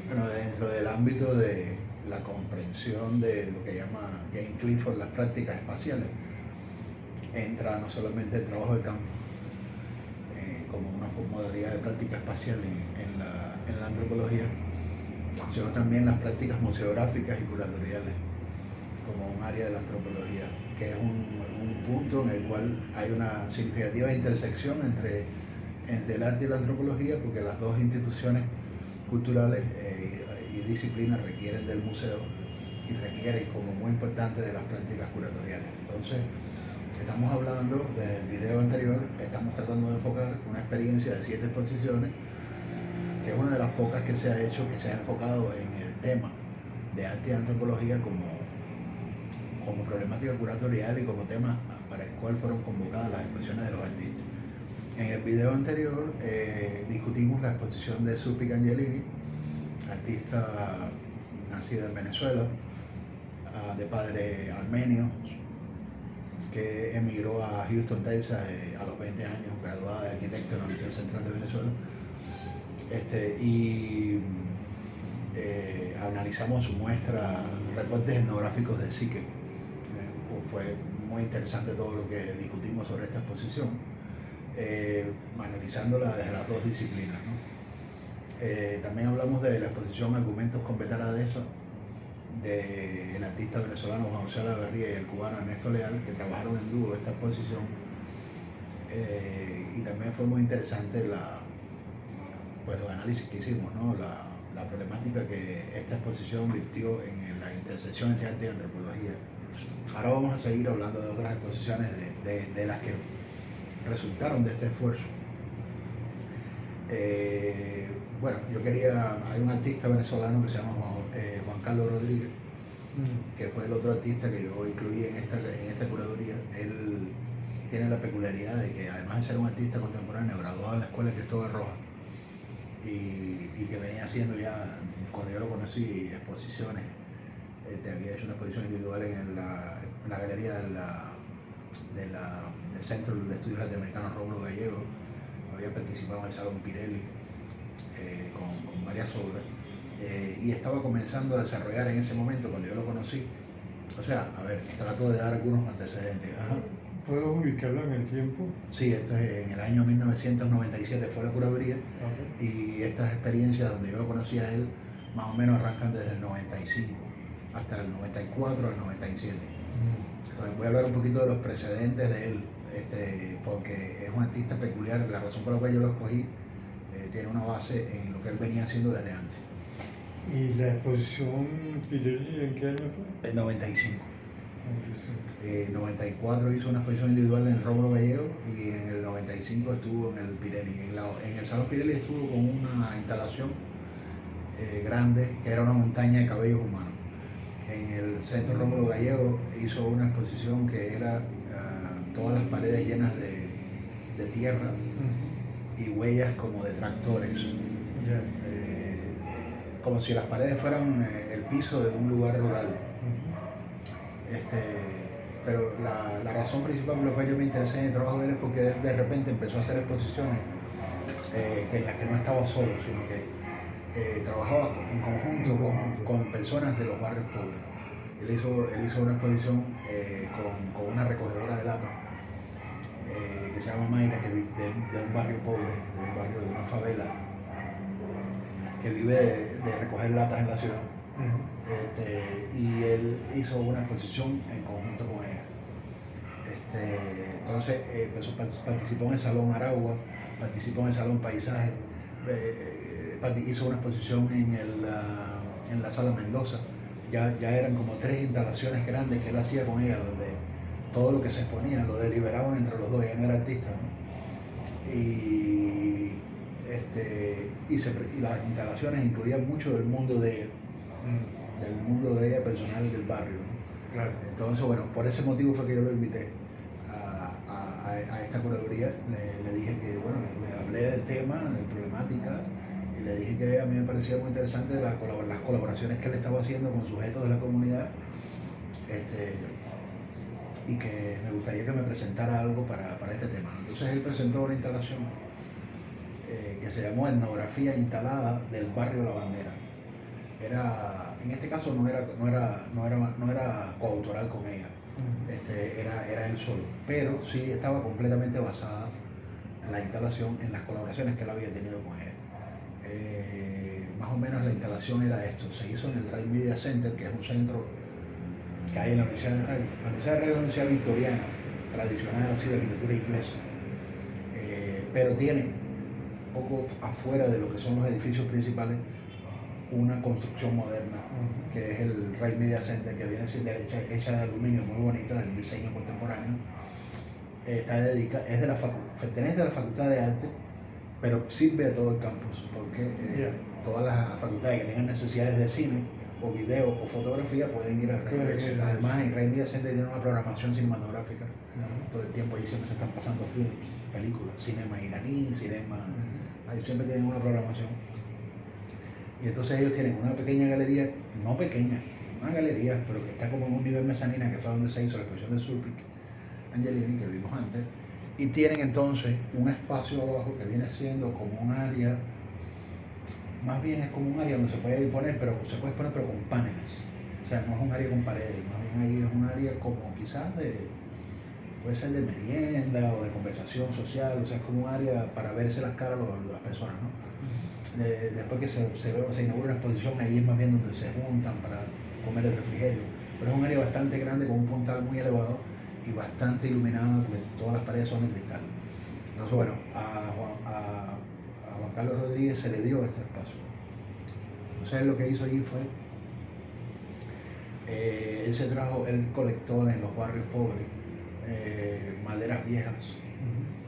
Bueno, dentro del ámbito de la comprensión de lo que llama Jane Clifford las prácticas espaciales, entra no solamente el trabajo de campo como una modalidad de práctica espacial en la antropología, sino también las prácticas museográficas y curatoriales como un área de la antropología, que es un punto en el cual hay una significativa intersección entre el arte y la antropología, porque las dos instituciones culturales y disciplinas requieren del museo y requieren como muy importante de las prácticas curatoriales. Entonces, estamos hablando del video anterior, estamos tratando de enfocar una experiencia de 7 exposiciones, que es una de las pocas que se ha hecho, que se ha enfocado en el tema de arte y antropología como problemática curatorial y como tema para el cual fueron convocadas las exposiciones de los artistas. En el video anterior discutimos la exposición de Supi Angelini, artista nacida en Venezuela, de padre armenio, que emigró a Houston, Texas a los 20 años, graduada de arquitecto en la Universidad Central de Venezuela. Analizamos su muestra, reportes etnográficos de Psique. Fue muy interesante todo lo que discutimos sobre esta exposición, analizándola desde las dos disciplinas, ¿no? También hablamos de la exposición Argumentos con Betaradeza, del artista venezolano Juan José Olavarría y el cubano Ernesto Leal, que trabajaron en dúo esta exposición. Y también fue muy interesante los análisis que hicimos, ¿no? La problemática que esta exposición virtió en la intersección entre arte y antropología. Ahora vamos a seguir hablando de otras exposiciones de las que resultaron de este esfuerzo. Bueno, hay un artista venezolano que se llama Juan Carlos Rodríguez, que fue el otro artista que yo incluí en esta curaduría. Él tiene la peculiaridad de que, además de ser un artista contemporáneo graduado en la Escuela Cristóbal Rojas y que venía haciendo ya, cuando yo lo conocí, exposiciones, había hecho una exposición individual en la galería del Centro de Estudios Latinoamericanos Rómulo Gallego, había participado en el Salón Pirelli con varias obras, y estaba comenzando a desarrollar en ese momento, cuando yo lo conocí. O sea, a ver, trato de dar algunos antecedentes. Ajá. ¿Puedes ubicarlo en el tiempo? Sí, esto es en el año 1997 fue la curaduría. Y estas experiencias donde yo lo conocí a él más o menos arrancan desde el 95 hasta el 94 al 97. Entonces voy a hablar un poquito de los precedentes de él, porque es un artista peculiar. La razón por la cual yo lo escogí tiene una base en lo que él venía haciendo desde antes. ¿Y la exposición Pirelli en qué año fue? El 95. En 94 hizo una exposición individual en el Rómulo Gallego y en el 95 estuvo en el Pirelli. En el Salón Pirelli estuvo con una instalación grande, que era una montaña de cabellos humanos. En el Centro Rómulo Gallego hizo una exposición que era todas las paredes llenas de tierra y huellas como de tractores. Como si las paredes fueran el piso de un lugar rural. Pero la razón principal por la cual yo me interesé en el trabajo de él es porque él de repente empezó a hacer exposiciones en las que no estaba solo, sino que trabajaba en conjunto con personas de los barrios pobres. Él hizo una exposición con una recogedora de lata que se llama Mayra, que de un barrio pobre, de una favela, que vive de recoger latas en la ciudad. Y él hizo una exposición en conjunto con ella. Entonces participó en el Salón Aragua, participó en el Salón Paisaje, hizo una exposición en la Sala Mendoza. Ya eran como 3 instalaciones grandes que él hacía con ella, donde todo lo que se exponía lo deliberaban entre los dos. Ella no era artista, ¿no? Y las instalaciones incluían mucho del mundo de ella personal, del barrio, ¿no? Claro. Entonces, bueno, por ese motivo fue que yo lo invité a esta curaduría. Le dije que, bueno, le hablé del tema, de la problemática, y le dije que a mí me parecía muy interesante las colaboraciones que él estaba haciendo con sujetos de la comunidad, y que me gustaría que me presentara algo para este tema. Entonces él presentó una instalación que se llamó Etnografía Instalada del Barrio La Bandera. en este caso no era coautoral con ella, era él solo, pero sí estaba completamente basada en la instalación, en las colaboraciones que él había tenido con ella. Más o menos la instalación era esto, se hizo en el Ray Media Center, que es un centro que hay en la Universidad de Ray. La Universidad de Ray es una universidad victoriana, tradicional, así de arquitectura inglesa, pero tiene poco afuera de lo que son los edificios principales una construcción moderna, que es el Ray Media Center, que viene siendo hecha de aluminio, muy bonita, del diseño contemporáneo. Es de la pertenece a la Facultad de Arte, pero sirve a todo el campus, porque todas las facultades que tengan necesidades de cine, o video, o fotografía, pueden ir al Ray Media Center. Además, el Ray Media Center tiene una programación cinematográfica todo el tiempo, allí siempre se están pasando films, películas, cinema iraní, cinema... Ahí siempre tienen una programación. Y entonces ellos tienen una pequeña galería, no pequeña, una galería, pero que está como en un nivel mezanina, que fue donde se hizo la exposición de Sulpic Angelini, que vimos antes. Y tienen entonces un espacio abajo que viene siendo como un área, más bien es como un área donde se puede poner, pero con paneles. O sea, no es un área con paredes, más bien ahí es un área como quizás puede ser de merienda o de conversación social, o sea, es como un área para verse las caras a las personas, ¿no? Después que se inaugura una exposición, ahí es más bien donde se juntan para comer el refrigerio, pero es un área bastante grande con un puntal muy elevado y bastante iluminado, porque todas las paredes son de cristal. Entonces, bueno, a Juan Carlos Rodríguez se le dio este espacio. Entonces, él lo que hizo allí fue, él colectó en los barrios pobres maderas viejas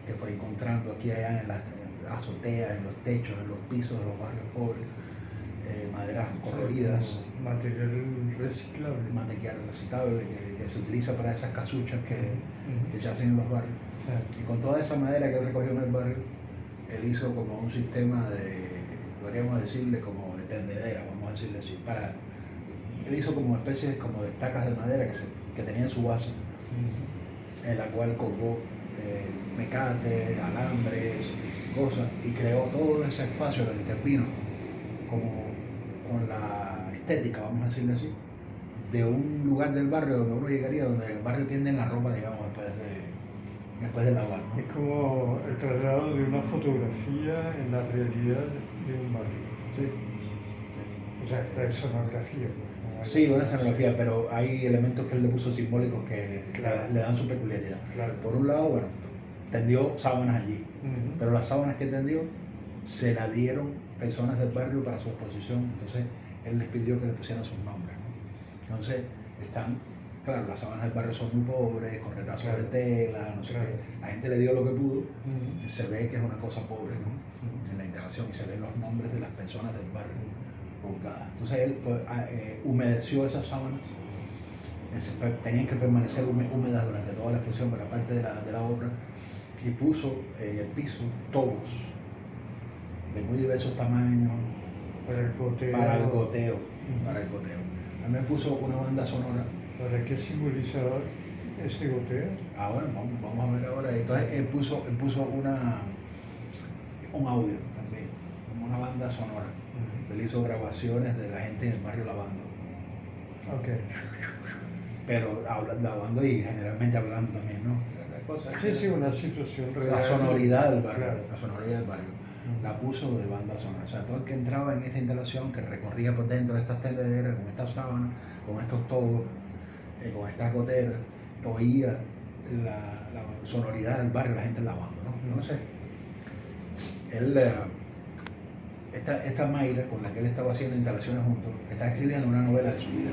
que fue encontrando aquí y allá en las azoteas, en los techos, en los pisos de los barrios pobres, maderas corroídas. Material reciclable. Material reciclable que se utiliza para esas casuchas que se hacen en los barrios. Y con toda esa madera que él recogió en el barrio, él hizo como un sistema podríamos decirle como de tendedera, vamos a decirle así. Él hizo como especies como de estacas de madera que tenían su base, en la cual colgó mecates, alambres, cosas, y creó todo ese espacio, lo intervino como con la estética, vamos a decirlo así, de un lugar del barrio donde uno llegaría, donde el barrio tiende la ropa, digamos, después de lavar, ¿no? Es como el traslado de una fotografía en la realidad de un barrio. Sí. O sea, la escenografía. Sí, una escenografía, pero hay elementos que él le puso simbólicos que le dan su peculiaridad. Claro. Por un lado, bueno, tendió sábanas allí, pero las sábanas que tendió se las dieron personas del barrio para su exposición, entonces él les pidió que le pusieran sus nombres, ¿no? Entonces claro, las sábanas del barrio son muy pobres, con retazos de tela, no sé qué. La gente le dio lo que pudo, se ve que es una cosa pobre, ¿no? En la instalación, y se ven los nombres de las personas del barrio buscadas. Entonces él humedeció esas sábanas, tenían que permanecer húmedas durante toda la exposición, para parte de la obra, y puso en el piso tobos de muy diversos tamaños para el goteo. También puso una banda sonora. ¿Para qué simbolizaba ese goteo? Bueno, vamos a ver ahora. Entonces él puso un audio también, como una banda sonora. Él hizo grabaciones de la gente en el barrio lavando. Okay. Pero lavando y generalmente hablando también, ¿no? Sí, una situación real. La sonoridad del barrio, Claro. la sonoridad del barrio. La puso de banda sonora. O sea, todo el que entraba en esta instalación, que recorría por dentro de estas tendederas, con estas sábanas, con estos tobos, con estas goteras, oía la sonoridad del barrio, la gente lavando, ¿no? No sé. Esta Mayra, con la que él estaba haciendo instalaciones juntos, está escribiendo una novela de su vida.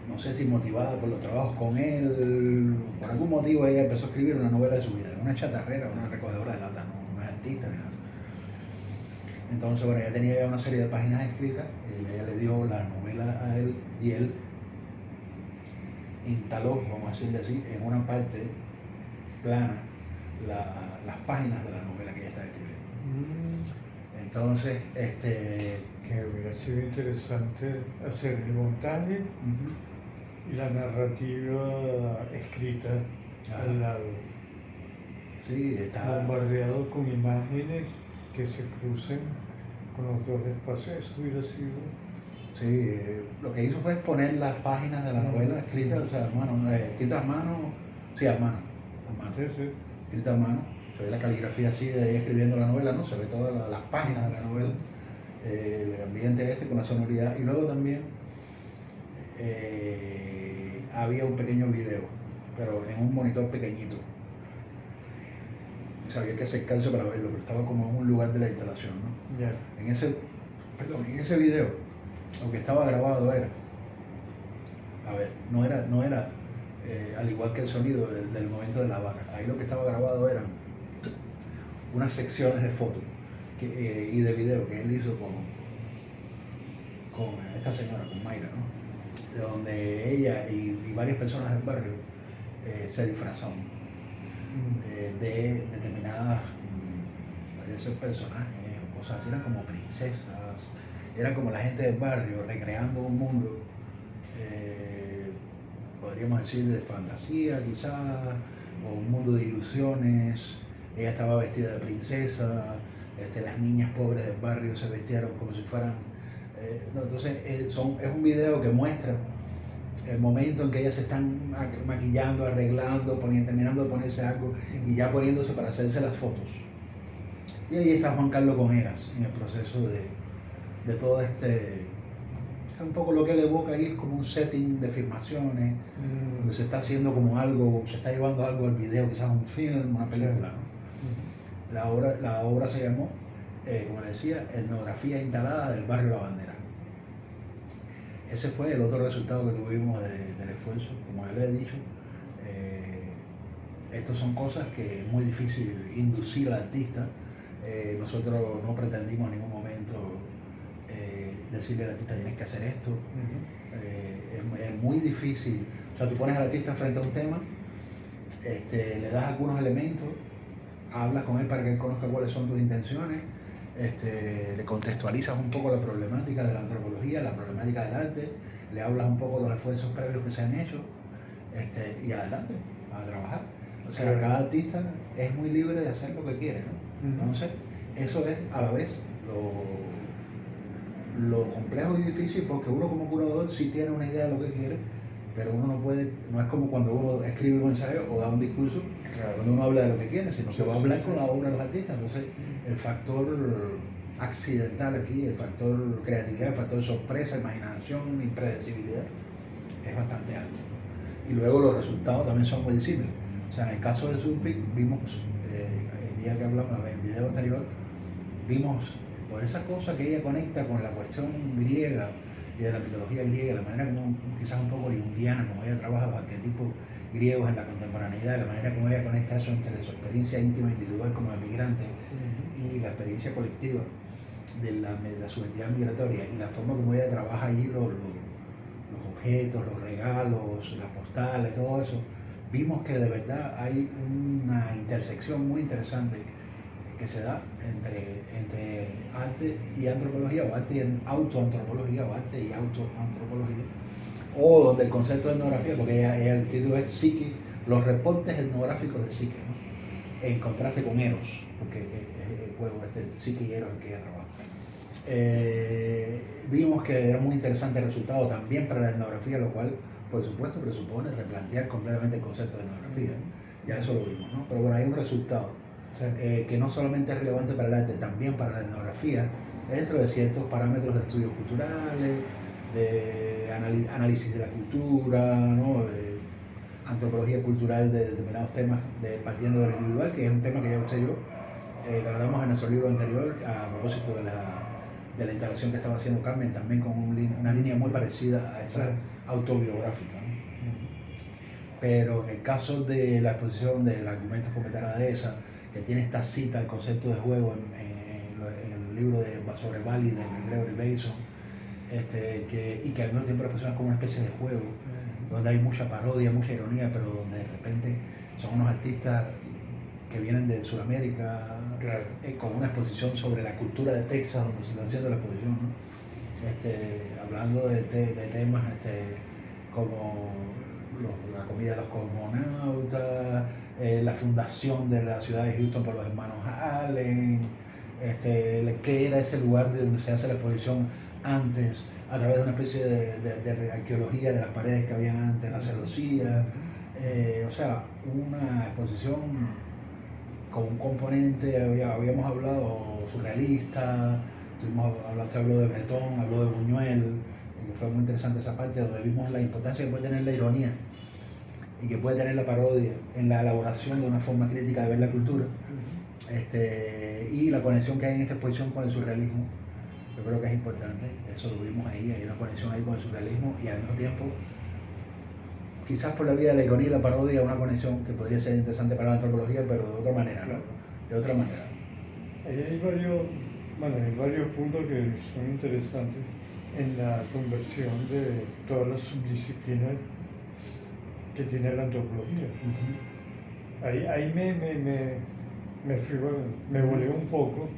No sé si motivada por los trabajos con él, por algún motivo ella empezó a escribir una novela de su vida, una chatarrera, una recogedora de latas, no es artista ni nada. Entonces, bueno, ella tenía ya una serie de páginas escritas, y ella le dio la novela a él, y él instaló, vamos a decirle así, en una parte plana las páginas de la novela que ella estaba escribiendo. Entonces, que hubiera sido interesante hacer el montaje y la narrativa escrita al lado. Sí, está bombardeado con imágenes que se crucen con los dos espacios, eso hubiera sido... Sí, lo que hizo fue exponer las páginas de la novela escritas, o sea, escritas a mano, sí, a mano, Sí, sí. escritas a mano. Se ve la caligrafía así de ella escribiendo la novela, ¿no? Se ve todas las páginas de la novela, el ambiente con la sonoridad. Y luego también había un pequeño video, pero en un monitor pequeñito. O sea, había que acercarse para verlo, pero estaba como en un lugar de la instalación, ¿no? Yeah. En ese video, lo que estaba grabado era, no era al igual que el sonido del momento de la vaca. Ahí lo que estaba grabado eran unas secciones de fotos y de video que él hizo con esta señora, con Mayra, ¿no? De donde ella y varias personas del barrio se disfrazaban de determinadas, podrían ser personajes o cosas así, eran como princesas, eran como la gente del barrio recreando un mundo, podríamos decir de fantasía quizás, o un mundo de ilusiones. Ella estaba vestida de princesa, las niñas pobres del barrio se vestieron como si fueran... entonces es un video que muestra el momento en que ellas se están maquillando, arreglando, terminando de ponerse algo y ya poniéndose para hacerse las fotos. Y ahí está Juan Carlos con ellas en el proceso de todo un poco lo que él evoca ahí es como un setting de filmaciones, donde se está haciendo como algo, se está llevando algo al video, quizás un film, una película, ¿no? La obra se llamó, como decía, Etnografía instalada del barrio La Bandera. Ese fue el otro resultado que tuvimos del esfuerzo. Como ya les he dicho, estas son cosas que es muy difícil inducir al artista. Nosotros no pretendimos en ningún momento decirle al artista tienes que hacer esto. Es muy difícil. O sea, tú pones al artista frente a un tema, le das algunos elementos, hablas con él para que él conozca cuáles son tus intenciones, le contextualizas un poco la problemática de la antropología, la problemática del arte, le hablas un poco de los esfuerzos previos que se han hecho, y adelante, a trabajar. O sea, cada artista es muy libre de hacer lo que quiere, ¿no? Entonces, eso es a la vez lo complejo y difícil, porque uno como curador sí tiene una idea de lo que quiere, pero uno no puede, no es como cuando uno escribe un ensayo o da un discurso, cuando uno habla de lo que quiere, sino que va a hablar con la obra de los artistas. Entonces, el factor accidental aquí, el factor creatividad, el factor sorpresa, imaginación, impredecibilidad, es bastante alto. Y luego los resultados también son muy visibles. O sea, en el caso de Surpic, vimos, el día que hablamos, en el video anterior, vimos por esa cosa que ella conecta con la cuestión griega y de la mitología griega, la manera como quizás un poco junguiana, como ella trabaja los arquetipos griegos en la contemporaneidad, la manera como ella conecta eso entre su experiencia íntima individual como emigrante y la experiencia colectiva de la subjetividad migratoria, y la forma como ella trabaja allí los objetos, los regalos, las postales, todo eso. Vimos que de verdad hay una intersección muy interesante que se da entre arte y antropología, o arte y autoantropología, o arte y autoantropología, o donde el concepto de etnografía, porque el título es Psique, los reportes etnográficos de Psique, ¿no? En contraste con Eros, porque el juego Psique y Eros el que ella trabaja. Vimos que era muy interesante el resultado también para la etnografía, lo cual por supuesto presupone replantear completamente el concepto de etnografía. Ya eso lo vimos, ¿no? Pero bueno, hay un resultado que no solamente es relevante para el arte, también para la etnografía, dentro de ciertos parámetros de estudios culturales, de análisis de la cultura, ¿no? De antropología cultural de determinados temas, partiendo de lo individual, que es un tema que ya usted y yo tratamos en nuestro libro anterior a propósito de la instalación que estaba haciendo Carmen, también con una línea muy parecida a esta autobiográfica, ¿no? Pero en el caso de la exposición del argumento Escopeta Dehesa, que tiene esta cita al concepto de juego en el libro sobre Bali de Gregory Bateson, y que al mismo tiempo la exposición es como una especie de juego, donde hay mucha parodia, mucha ironía, pero donde de repente son unos artistas que vienen de Sudamérica, con una exposición sobre la cultura de Texas, donde se está haciendo la exposición, ¿no? Hablando de temas como la comida de los cosmonautas, la fundación de la ciudad de Houston por los hermanos Allen, qué era ese lugar de donde se hace la exposición antes, a través de una especie de arqueología de las paredes que habían antes, la celosía, o sea, una exposición con un componente, habíamos hablado surrealista, se habló de Breton, habló de Buñuel, y fue muy interesante esa parte donde vimos la importancia que puede tener la ironía y que puede tener la parodia en la elaboración de una forma crítica de ver la cultura, y la conexión que hay en esta exposición con el surrealismo. Yo creo que es importante, eso lo vimos ahí, hay una conexión ahí con el surrealismo y al mismo tiempo, quizás por la vía de la ironía y la parodia, una conexión que podría ser interesante para la antropología, pero de otra manera, Claro. ¿no? De otra manera. Ahí hay varios puntos que son interesantes en la conversión de todas las subdisciplinas que tiene la antropología. Ahí me volé un poco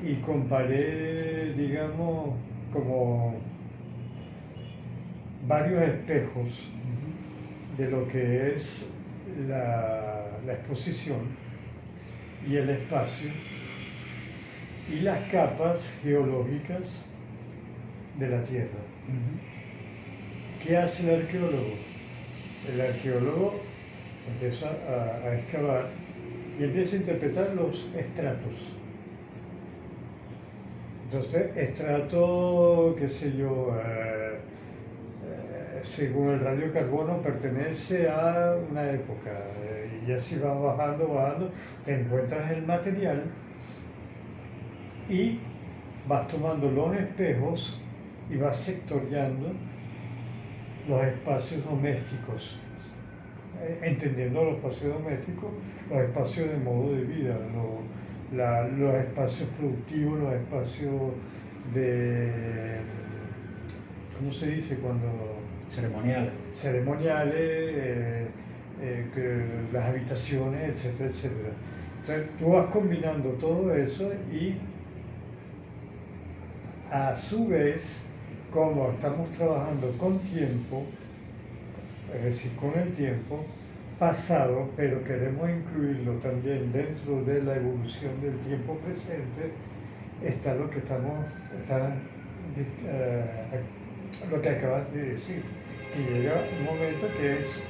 y comparé, digamos, como varios espejos de lo que es la exposición y el espacio y las capas geológicas de la Tierra. ¿Qué hace el arqueólogo? El arqueólogo empieza a excavar y empieza a interpretar los estratos. Entonces, estrato, qué sé yo, según el radiocarbono pertenece a una época, y así vas bajando, te encuentras el material y vas tomando los espejos y vas sectoriando los espacios domésticos, entendiendo los espacios domésticos, los espacios de modo de vida, los espacios productivos, los espacios de, ¿cómo se dice? Cuando ceremoniales, las habitaciones, etcétera, etcétera. Entonces tú vas combinando todo eso y a su vez, como estamos trabajando con tiempo, es decir, con el tiempo pasado, pero queremos incluirlo también dentro de la evolución del tiempo presente, está lo que lo que acabas de decir, que llega un momento que es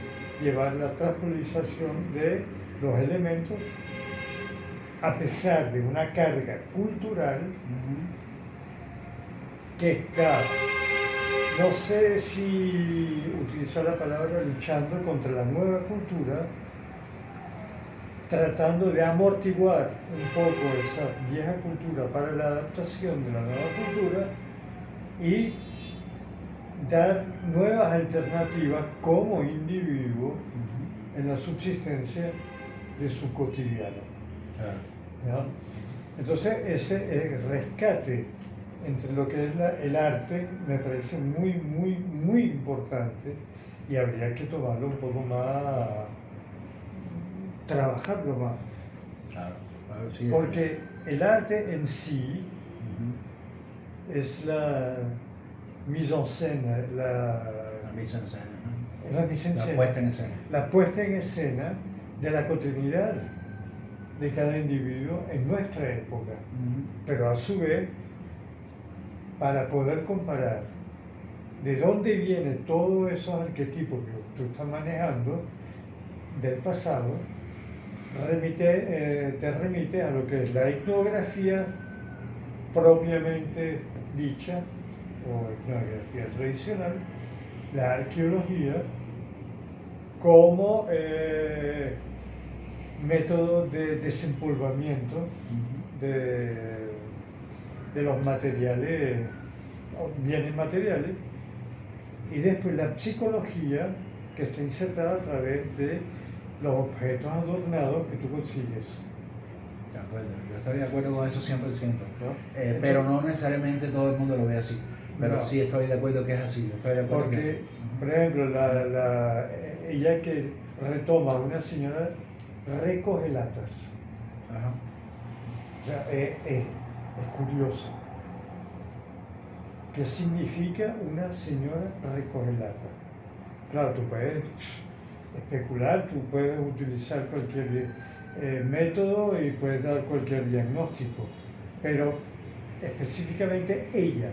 llevar la transpolización de los elementos a pesar de una carga cultural que está, no sé si utilizar la palabra luchando contra la nueva cultura, tratando de amortiguar un poco esa vieja cultura para la adaptación de la nueva cultura y dar nuevas alternativas como individuo en la subsistencia de su cotidiano. ¿No? Entonces ese rescate entre lo que es el arte me parece muy importante y habría que tomarlo un poco más, trabajarlo más. Claro, sí, porque el arte en sí es la mise en scène, la mise en scène, ¿no? es la mise en scène, la puesta en escena. La puesta en escena de la cotidianidad de cada individuo en nuestra época. Pero a su vez, para poder comparar de dónde vienen todos esos arquetipos que tú estás manejando del pasado, te remite a lo que es la etnografía propiamente dicha, o etnografía tradicional, la arqueología como método de desempolvamiento de los materiales, bienes materiales, y después la psicología que está insertada a través de los objetos adornados que tú consigues. De acuerdo, yo estoy de acuerdo con eso 100%, ¿No? pero no necesariamente todo el mundo lo ve así, pero no. Sí estoy de acuerdo que es así, estoy de acuerdo. Porque, por ejemplo, ella que retoma, una señora recoge latas. Ajá. O sea, es curioso. ¿Qué significa una señora recoge latas? Claro, tú puedes especular, tú puedes utilizar cualquier método y puede dar cualquier diagnóstico, pero específicamente ella,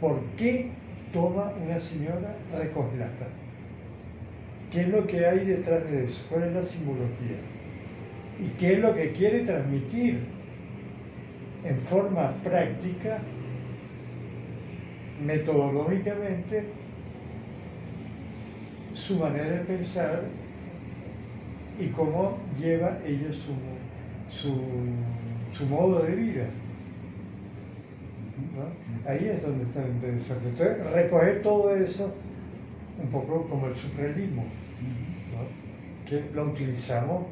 ¿por qué toma una señora recoge lata? ¿Qué es lo que hay detrás de eso? ¿Cuál es la simbología? ¿Y qué es lo que quiere transmitir en forma práctica, metodológicamente, su manera de pensar y cómo lleva ella su modo de vida? ¿No? Ahí es donde está interesante. Entonces, recoger todo eso, un poco como el surrealismo, ¿no? Que lo utilizamos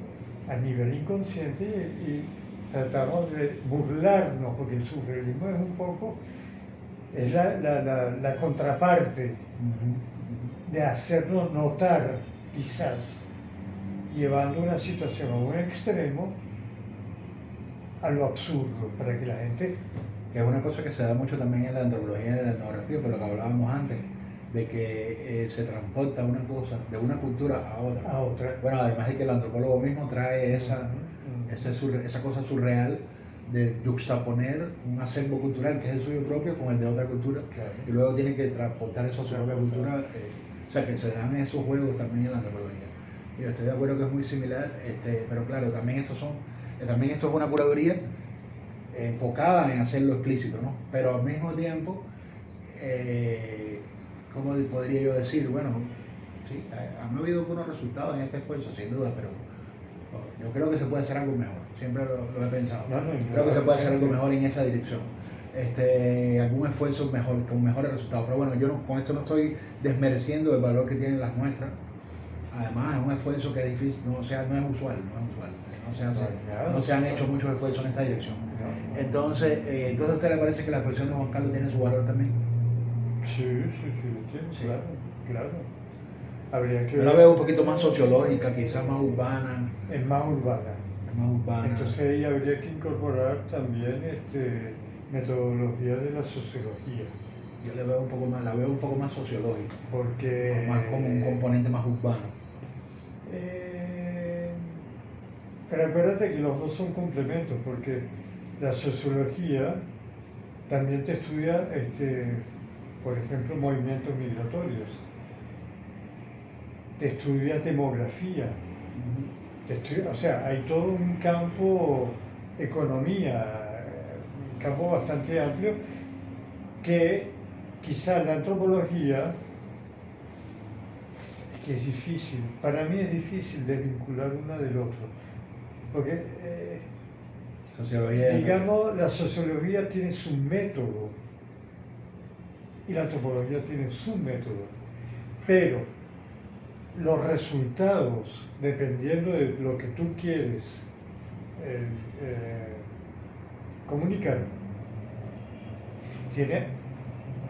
a nivel inconsciente y tratamos de burlarnos, porque el surrealismo es un poco, es la contraparte de hacernos notar, quizás, llevando una situación a un extremo, a lo absurdo, para que la gente... Que es una cosa que se da mucho también en la antropología y en la etnografía, por lo que hablábamos antes, de que se transporta una cosa de una cultura a otra. A otra. Bueno, además de que el antropólogo mismo trae esa cosa surreal de juxtaponer un acervo cultural que es el suyo propio con el de otra cultura, Claro. y luego tiene que transportar eso a su propia cultura. O sea, que se dan esos juegos también en la antropología. Yo estoy de acuerdo que es muy similar, pero claro, también esto es una curaduría enfocada en hacerlo explícito, ¿no? Pero al mismo tiempo, ¿cómo podría yo decir? Bueno, sí, han habido algunos resultados en este esfuerzo, sin duda, pero yo creo que se puede hacer algo mejor. Siempre lo he pensado. Creo que se puede hacer algo mejor en esa dirección. Algún esfuerzo mejor, con mejores resultados. Pero bueno, yo con esto no estoy desmereciendo el valor que tienen las muestras. Además, es un esfuerzo que es difícil, no es usual. No se han hecho muchos esfuerzos en esta dirección. Entonces, ¿a usted le parece que la colección de Juan Carlos tiene su valor también? Sí, tiene, sí. Claro. Habría que yo la veo un poquito más sociológica, quizás más urbana. Es más urbana. Entonces ahí habría que incorporar también metodología de la sociología. Yo la veo un poco más sociológica. Porque... Más como un componente más urbano. Pero acuérdate que los dos son complementos, porque la sociología también te estudia, por ejemplo, movimientos migratorios, te estudia demografía, o sea, hay todo un campo, economía, un campo bastante amplio, que quizá la antropología, es que es difícil, para mí es difícil desvincular una del otro, porque digamos, la sociología tiene su método y la antropología tiene su método, pero los resultados, dependiendo de lo que tú quieres comunicar, tiene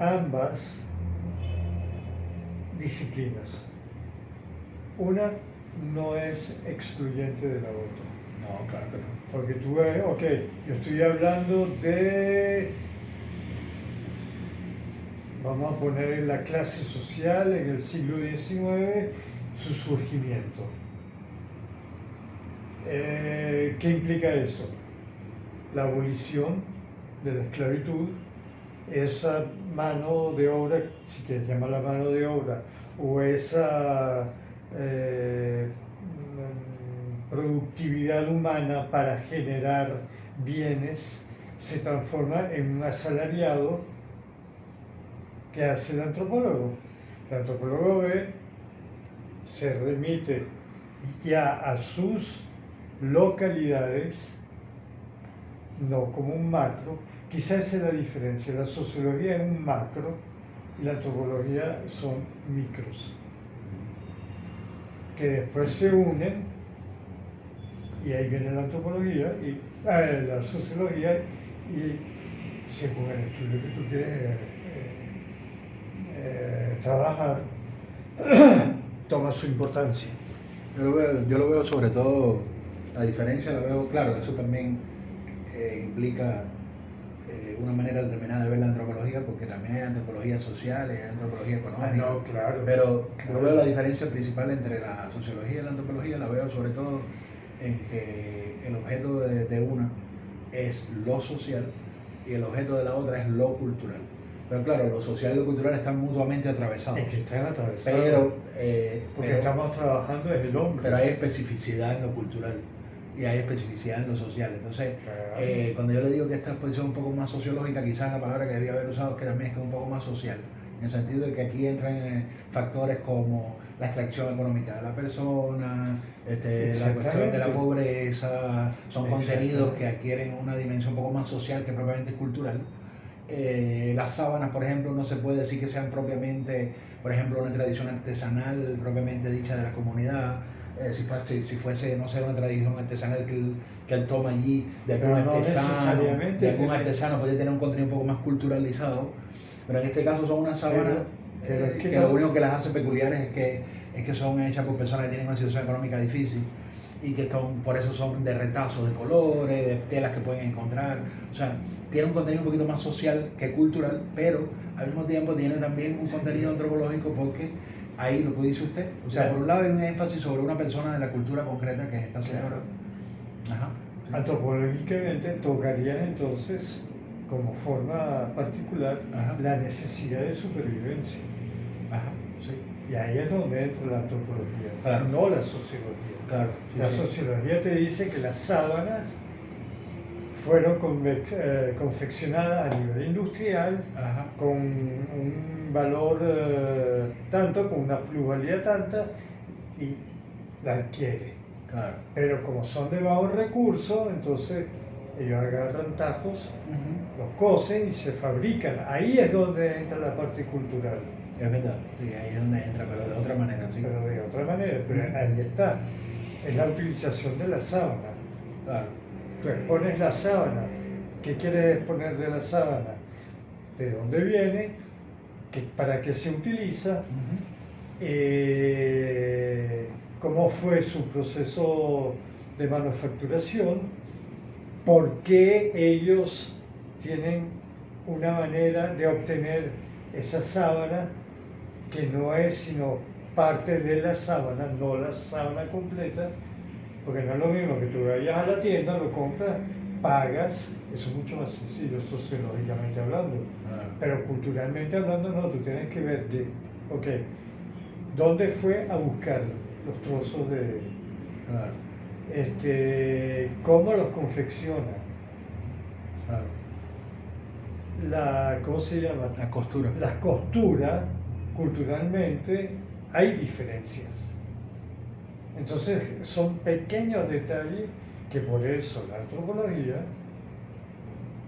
ambas disciplinas. Una no es excluyente de la otra. No, claro que no. Porque tú, yo estoy hablando de, vamos a poner la clase social en el siglo XIX, su surgimiento. ¿Qué implica eso? La abolición de la esclavitud, esa mano de obra, si quieres llamarla mano de obra, o esa productividad humana para generar bienes, se transforma en un asalariado. ¿Qué hace el antropólogo? El antropólogo se remite ya a sus localidades, no como un macro. Quizás esa es la diferencia. La sociología es un macro y la antropología son micros, que después se unen, y ahí viene la antropología y la sociología, y según el estudio que tú quieres trabajar, toma su importancia. Yo lo veo sobre todo, la diferencia la veo, claro, eso también implica una manera determinada de ver la antropología, porque también hay antropología social y hay antropología económica. No, claro. Pero yo veo la diferencia principal entre la sociología y la antropología, la veo sobre todo en que el objeto de una es lo social y el objeto de la otra es lo cultural. Pero claro, lo social y lo cultural están mutuamente atravesados. Es que están atravesados. Porque estamos trabajando es el hombre. Pero hay especificidad en lo cultural y hay especificidad en lo social. Entonces, claro, cuando yo le digo que esta exposición es un poco más sociológica, quizás la palabra que debía haber usado es que también es un poco más social, en el sentido de que aquí entran factores como la extracción económica de la persona, la cuestión de la pobreza, son contenidos que adquieren una dimensión un poco más social que propiamente cultural. Las sábanas, por ejemplo, no se puede decir que sean propiamente, por ejemplo, una tradición artesanal propiamente dicha de la comunidad. Si fuese, no sé, una tradición artesanal que él toma allí de algún artesano, podría tener un contenido un poco más culturalizado, pero en este caso son unas sábanas que lo único que las hace peculiares es que son hechas por personas que tienen una situación económica difícil y que por eso son de retazos de colores, de telas que pueden encontrar. O sea, tiene un contenido un poquito más social que cultural, pero al mismo tiempo tiene también un contenido antropológico, porque ahí lo que dice usted, o sea, por un lado hay un énfasis sobre una persona de la cultura concreta que es esta señora. Ajá, sí. Antropológicamente tocarías entonces como forma particular, ajá, la necesidad de supervivencia. Ajá, sí. Y ahí es donde entra la antropología, claro, no la sociología. Claro, sí, la sociología te dice que las sábanas fueron confeccionadas a nivel industrial, ajá, con un valor tanto, con una plusvalía tanta, y la adquiere. Claro. Pero como son de bajos recursos, entonces ellos agarran tajos, los cosen y se fabrican. Ahí es donde entra la parte cultural. Es verdad, sí, ahí es donde entra, pero de otra manera, sí. Pero de otra manera, pero ahí está. Es la utilización de la sábana. Claro. Tú expones la sábana. ¿Qué quieres exponer de la sábana? ¿De dónde viene? ¿Para qué se utiliza? ¿Cómo fue su proceso de manufacturación? ¿Por qué ellos tienen una manera de obtener esa sábana que no es sino parte de la sábana, no la sábana completa? Porque no es lo mismo que tú vayas a la tienda, lo compras, pagas, eso es mucho más sencillo, sociológicamente hablando. Pero culturalmente hablando, no, tú tienes que ver ¿dónde fue a buscar los trozos de... ¿Cómo los confecciona? ¿Cómo se llama? La costura. Las costuras, culturalmente, hay diferencias. Entonces, son pequeños detalles que por eso la antropología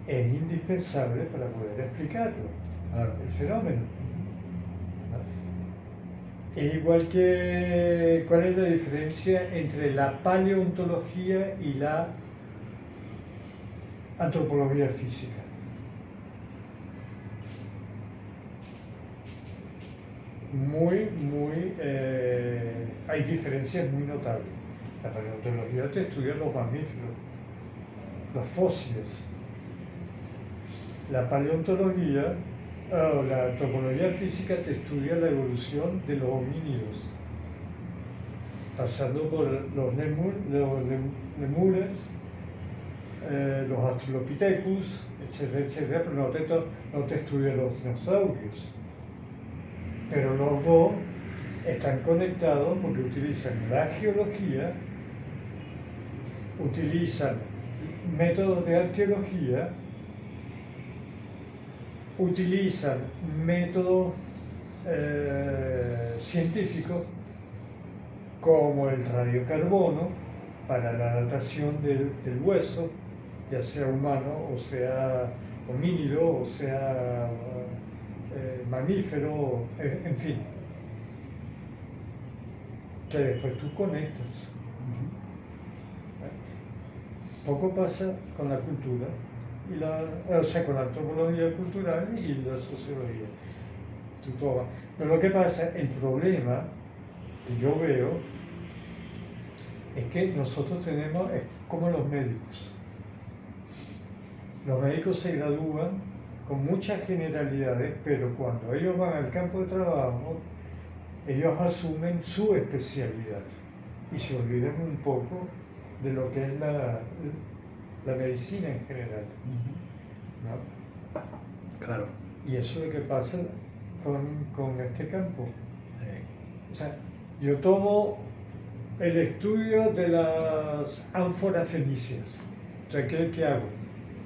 es indispensable para poder explicarlo, el fenómeno. Es igual que, ¿cuál es la diferencia entre la paleontología y la antropología física? Hay diferencias muy notables. La paleontología te estudia los mamíferos, los fósiles. La paleontología, la antropología física te estudia la evolución de los homínidos, pasando por los lemures, los australopithecus, etcétera, etcétera, pero no te estudia los dinosaurios. Pero los dos están conectados porque utilizan la geología, utilizan métodos de arqueología, utilizan métodos científicos como el radiocarbono para la datación del hueso, ya sea humano o sea homínido o sea mamífero, en fin, que después tú conectas. Poco pasa con la cultura, con la antropología cultural y la sociología. Pero lo que pasa, el problema que yo veo es que nosotros tenemos, es como los médicos. Los médicos se gradúan con muchas generalidades, pero cuando ellos van al campo de trabajo, ellos asumen su especialidad y se olvidan un poco de lo que es la medicina en general, ¿no? Claro. Y eso es lo que pasa con este campo. O sea, yo tomo el estudio de las ánforas fenicias. O sea, ¿qué hago?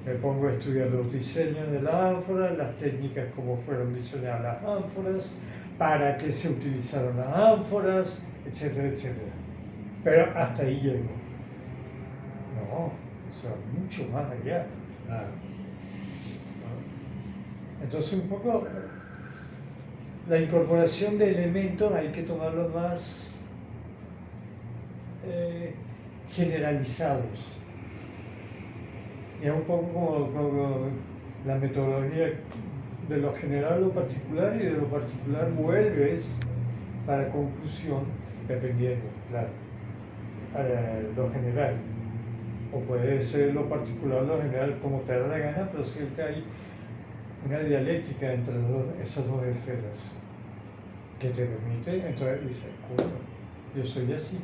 Me pongo a estudiar los diseños de las ánforas, las técnicas, cómo fueron diseñadas las ánforas, para qué se utilizaron las ánforas, etcétera, etcétera. Pero hasta ahí llego. No, o sea, mucho más allá. Entonces, un poco la incorporación de elementos hay que tomarlo más generalizados. Y es un poco como la metodología de lo general a lo particular, y de lo particular vuelves para conclusión, dependiendo, claro, para lo general. O puede ser lo particular, lo general, como te da la gana, pero siempre hay una dialéctica entre esas dos esferas que te permite, entonces dices, ¿cómo? Yo soy así.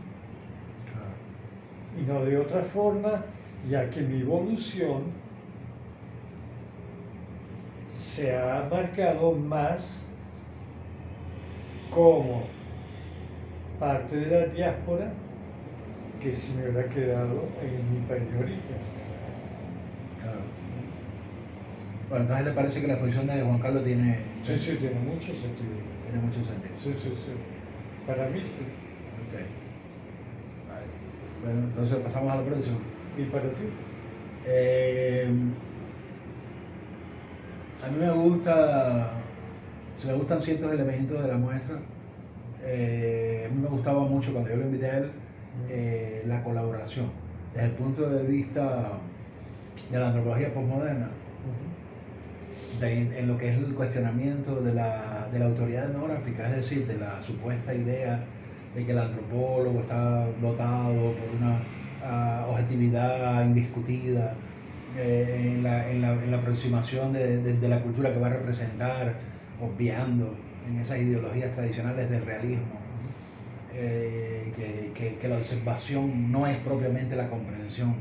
Y no de otra forma, ya que mi evolución se ha marcado más como parte de la diáspora que si me hubiera quedado en mi país de origen. Claro. Bueno, entonces le parece que la exposición de Juan Carlos tiene... Sí, sí, tiene mucho sentido. Tiene mucho sentido. Sí, sí, sí. Para mí sí. Ok. Vale. Bueno, entonces pasamos a la próxima. ¿Y para ti? A mí me gustan ciertos elementos de la muestra. A mí me gustaba mucho cuando yo lo invité a él, la colaboración. Desde el punto de vista de la antropología postmoderna, en lo que es el cuestionamiento de la autoridad etnográfica, es decir, de la supuesta idea de que el antropólogo está dotado por una objetividad indiscutida en la aproximación de la cultura que va a representar, obviando en esas ideologías tradicionales del realismo, que la observación no es propiamente la comprensión,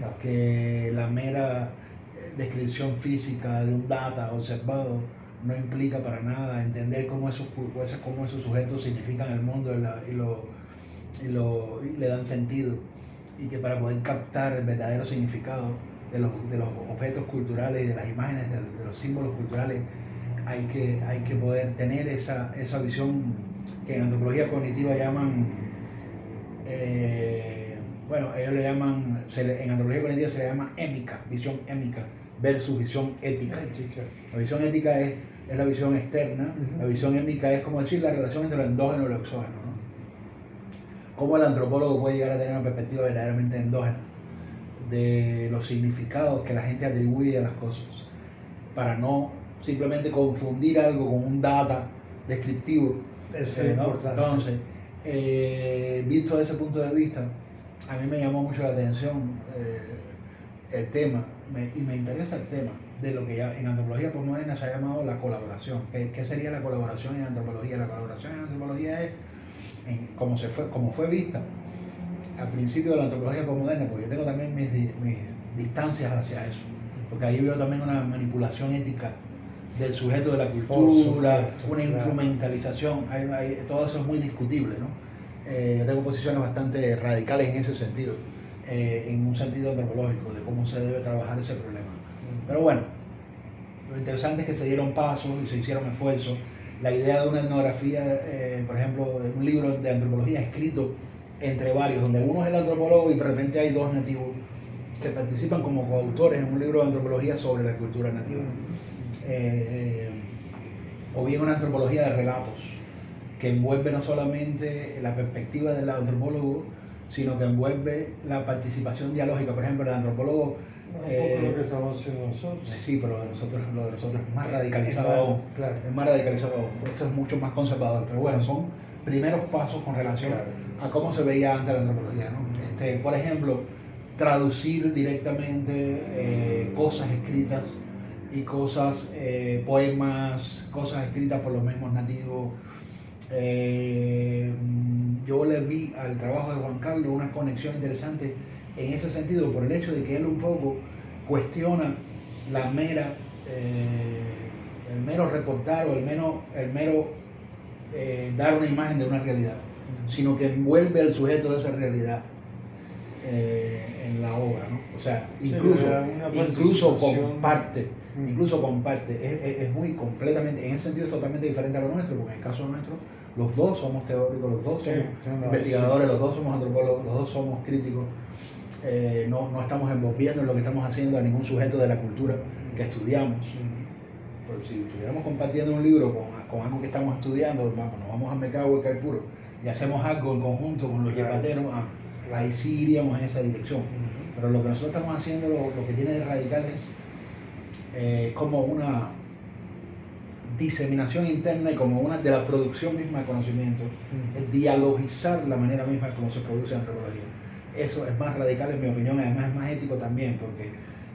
No. que la mera descripción física de un data observado no implica para nada entender cómo esos sujetos significan el mundo y le dan sentido, y que para poder captar el verdadero significado de los objetos culturales y de las imágenes, de los símbolos culturales, hay que poder tener esa visión que en antropología cognitiva llaman, ellos le llaman, en antropología cognitiva se le llama émica, visión émica versus visión ética. La visión ética es la visión externa, la visión émica es como decir la relación entre lo endógeno y lo exógeno, ¿no? Cómo el antropólogo puede llegar a tener una perspectiva verdaderamente endógena de los significados que la gente atribuye a las cosas, para no simplemente confundir algo con un data descriptivo. Eso es importante. Entonces, visto desde ese punto de vista, a mí me llamó mucho la atención el tema, y me interesa el tema de lo que ya en antropología postmoderna se ha llamado la colaboración. ¿Qué sería la colaboración en antropología? La colaboración en antropología es, como fue vista al principio de la antropología postmoderna, porque yo tengo también mis distancias hacia eso, porque ahí veo también una manipulación ética del sujeto de la cultura, una instrumentalización, todo eso es muy discutible, ¿no? Yo tengo posiciones bastante radicales en ese sentido, en un sentido antropológico, de cómo se debe trabajar ese problema. Pero bueno, lo interesante es que se dieron pasos y se hicieron esfuerzos. La idea de una etnografía, por ejemplo, un libro de antropología escrito entre varios, donde uno es el antropólogo y de repente hay dos nativos que participan como coautores en un libro de antropología sobre la cultura nativa. O bien una antropología de relatos, que envuelve no solamente la perspectiva del antropólogo, sino que envuelve la participación dialógica. Por ejemplo, el antropólogo... Un poco lo que estamos haciendo nosotros. Sí, pero lo de nosotros es más radicalizado aún. Claro. Es más radicalizado aún. Esto es mucho más conservador. Pero bueno, son primeros pasos con relación a cómo se veía antes la antropología, ¿no? Por ejemplo, traducir directamente cosas escritas y cosas, poemas, cosas escritas por los mismos nativos. Yo le vi al trabajo de Juan Carlos una conexión interesante en ese sentido por el hecho de que él un poco cuestiona la mera, el mero reportar o el mero dar una imagen de una realidad, sino que envuelve al sujeto de esa realidad en la obra, ¿no? O sea, incluso comparte, es muy completamente, en ese sentido es totalmente diferente a lo nuestro, porque en el caso nuestro, los dos somos teóricos, los dos somos investigadores, los dos somos antropólogos, los dos somos críticos, no estamos envolviendo en lo que estamos haciendo a ningún sujeto de la cultura que estudiamos. Pues si estuviéramos compartiendo un libro con algo que estamos estudiando, nos vamos al mercado de Caipuro y hacemos algo en conjunto con los yepateros, ahí sí iríamos en esa dirección. Pero lo que nosotros estamos haciendo, lo que tiene de radical es como una diseminación interna y como una de la producción misma de conocimiento, es dialogizar la manera misma como se produce la antropología. Eso es más radical en mi opinión, además es más ético también, porque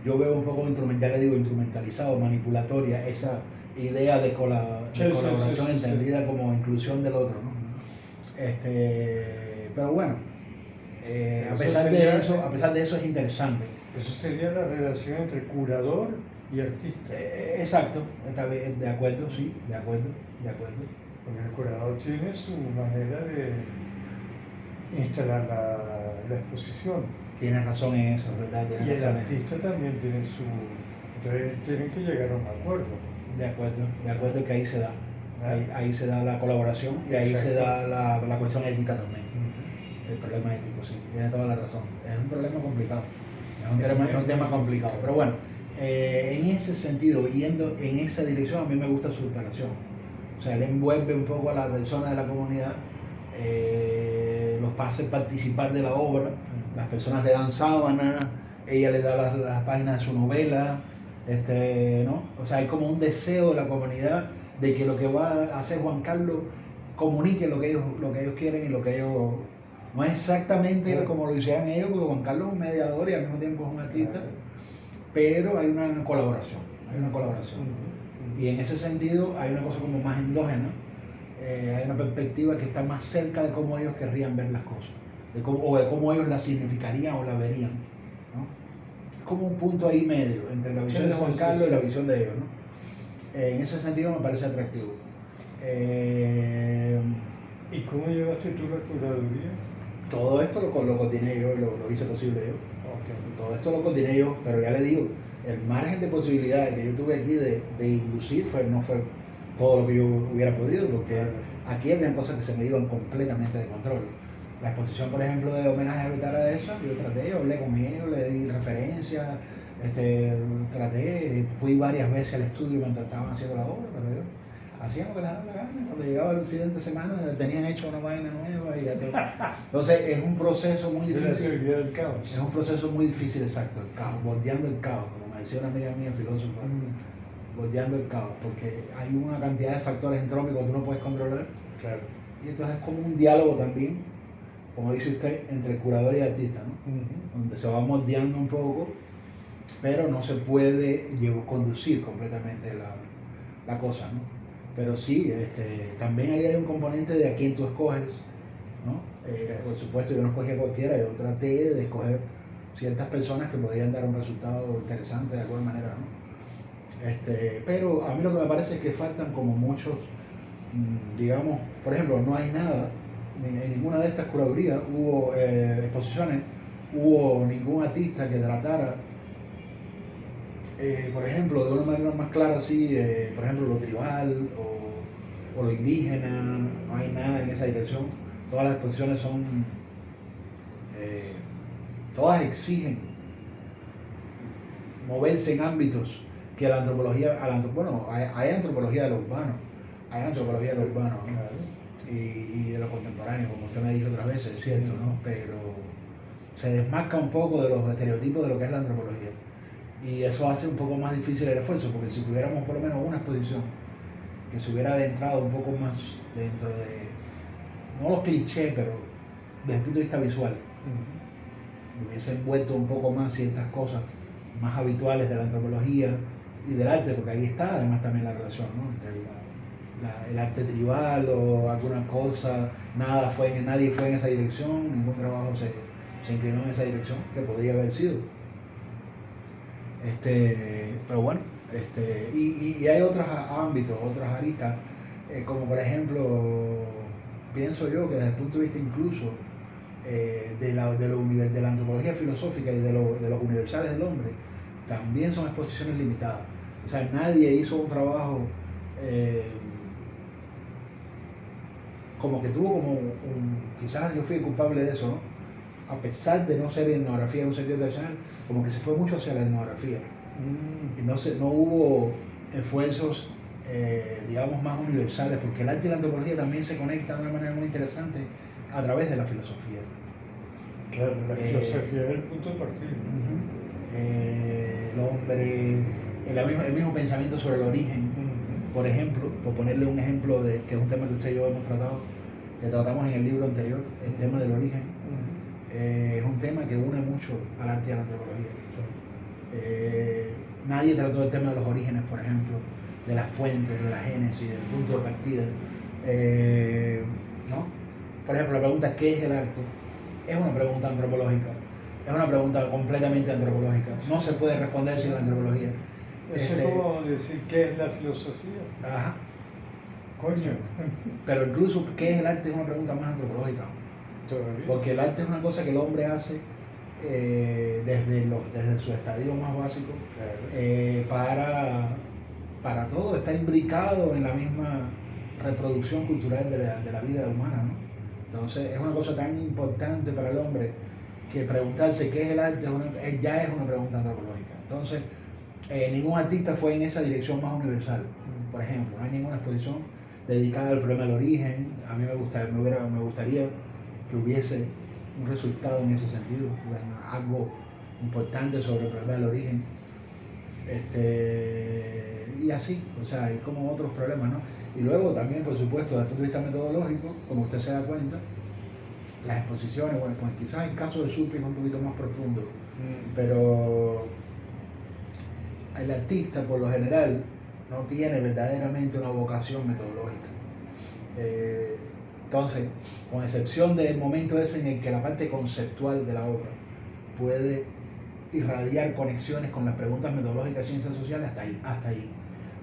yo veo un poco instrumentalizado, manipulatoria, esa idea de colaboración entendida como inclusión del otro, ¿no? Pero bueno, a pesar de eso es interesante. Eso sería la relación entre curador y artista. Exacto, está bien, de acuerdo, sí, de acuerdo. Porque el curador tiene su manera de instalar la exposición. Tienes razón en eso, ¿verdad? Y el artista también tiene su... Entonces tienen que llegar a un acuerdo. De acuerdo que ahí se da. Ahí se da la colaboración y ahí se da la cuestión ética también. El problema ético, sí, tiene toda la razón. Es un problema complicado, es un tema complicado. Pero bueno, en ese sentido, yendo en esa dirección, a mí me gusta su instalación. O sea, él envuelve un poco a la persona de la comunidad, los hace participar de la obra, las personas le dan sábanas, ella le da las páginas de su novela, ¿no? O sea, hay como un deseo de la comunidad de que lo que va a hacer Juan Carlos comunique lo que ellos quieren y lo que ellos... No es exactamente como lo hicieran ellos, porque Juan Carlos es un mediador y al mismo tiempo es un artista, pero hay una colaboración. Y en ese sentido hay una cosa como más endógena, hay una perspectiva que está más cerca de cómo ellos querrían ver las cosas, o de cómo ellos las significarían o las verían, ¿no? Es como un punto ahí medio entre la visión de Juan Carlos y la visión de ellos, ¿no? En ese sentido me parece atractivo. ¿Y cómo llevaste tú la curaduría? Todo esto lo coordiné yo y lo hice posible yo. Okay. Todo esto lo coordiné yo, pero ya le digo, el margen de posibilidades que yo tuve aquí de inducir no fue todo lo que yo hubiera podido, porque aquí había cosas que se me iban completamente de control. La exposición, por ejemplo, de homenaje a Betara de esa, yo hablé con ellos, le di referencias, fui varias veces al estudio mientras estaban haciendo la obra, pero yo hacían lo que les daba la gana. Cuando llegaba el siguiente semana tenían hecho una vaina nueva y ya todo. Entonces es un proceso muy difícil. La teoría del caos. Es un proceso muy difícil, exacto, el caos, bordeando el caos, como me decía una amiga mía filósofa, bordeando el caos, porque hay una cantidad de factores entrópicos que tú no puedes controlar. Claro. Y entonces es como un diálogo también, como dice usted, entre el curador y el artista, ¿no? Donde se va moldeando un poco, pero no se puede conducir completamente la cosa, ¿no? Pero sí, también ahí hay un componente de a quién tú escoges, ¿no? Por supuesto, yo no escogí a cualquiera, yo traté de escoger ciertas personas que podrían dar un resultado interesante de alguna manera, ¿no? Pero a mí lo que me parece es que faltan como muchos, digamos, por ejemplo, no hay nada, en ninguna de estas curadurías hubo exposiciones, hubo ningún artista que tratara, por ejemplo, de una manera más clara, así, por ejemplo, lo tribal o lo indígena, no hay nada en esa dirección. Todas las exposiciones son, todas exigen moverse en ámbitos que la antropología, bueno, hay antropología de lo urbano, ¿no? Y de lo contemporáneo, como usted me ha dicho otras veces, es cierto, ¿no? Pero se desmarca un poco de los estereotipos de lo que es la antropología. Y eso hace un poco más difícil el esfuerzo, porque si tuviéramos por lo menos una exposición que se hubiera adentrado un poco más dentro de, no los clichés, pero desde el punto de vista visual, hubiese envuelto un poco más ciertas cosas más habituales de la antropología y del arte, porque ahí está además también la relación, ¿no? Entre el arte tribal o alguna cosa, nadie fue en esa dirección, ningún trabajo se inclinó en esa dirección, que podía haber sido. Pero bueno, y hay otros ámbitos, otras aristas, como por ejemplo, pienso yo que desde el punto de vista incluso de la antropología filosófica y de los universales del hombre, también son exposiciones limitadas. O sea, nadie hizo un trabajo como que tuvo como quizás yo fui culpable de eso, ¿no? A pesar de no ser etnografía en un sentido tradicional, como que se fue mucho hacia la etnografía. Y no hubo esfuerzos, digamos, más universales, porque el arte y la antropología también se conectan de una manera muy interesante a través de la filosofía. Claro, la filosofía es el punto de partida. El hombre, el mismo pensamiento sobre el origen, por ejemplo, por ponerle un ejemplo que es un tema que usted y yo hemos tratado, que tratamos en el libro anterior, el tema del origen. Es un tema que une mucho al arte y a la antropología. Nadie trató el tema de los orígenes, por ejemplo, de las fuentes, de la génesis, del punto de partida. ¿No? Por ejemplo, la pregunta ¿qué es el arte? Es una pregunta antropológica, es una pregunta completamente antropológica. No se puede responder sin la antropología. Eso es como decir ¿qué es la filosofía? Ajá. Coño. Pero incluso ¿qué es el arte? Es una pregunta más antropológica. Todavía. Porque el arte es una cosa que el hombre hace desde su estadio más básico, Claro. para todo, está imbricado en la misma reproducción cultural de la vida humana, ¿no? Entonces es una cosa tan importante para el hombre que preguntarse qué es el arte ya es una pregunta antropológica. Entonces ningún artista fue en esa dirección más universal. Por ejemplo, no hay ninguna exposición dedicada al problema del origen. A mí me gustaría que hubiese un resultado en ese sentido, algo importante sobre el problema del origen. Y así, o sea, hay como otros problemas, ¿no? Y luego también, por supuesto, desde el punto de vista metodológico, como usted se da cuenta, las exposiciones, bueno, quizás el caso de Suppi es un poquito más profundo, pero el artista, por lo general, no tiene verdaderamente una vocación metodológica. Entonces, con excepción del momento ese en el que la parte conceptual de la obra puede irradiar conexiones con las preguntas metodológicas de ciencias sociales, hasta ahí.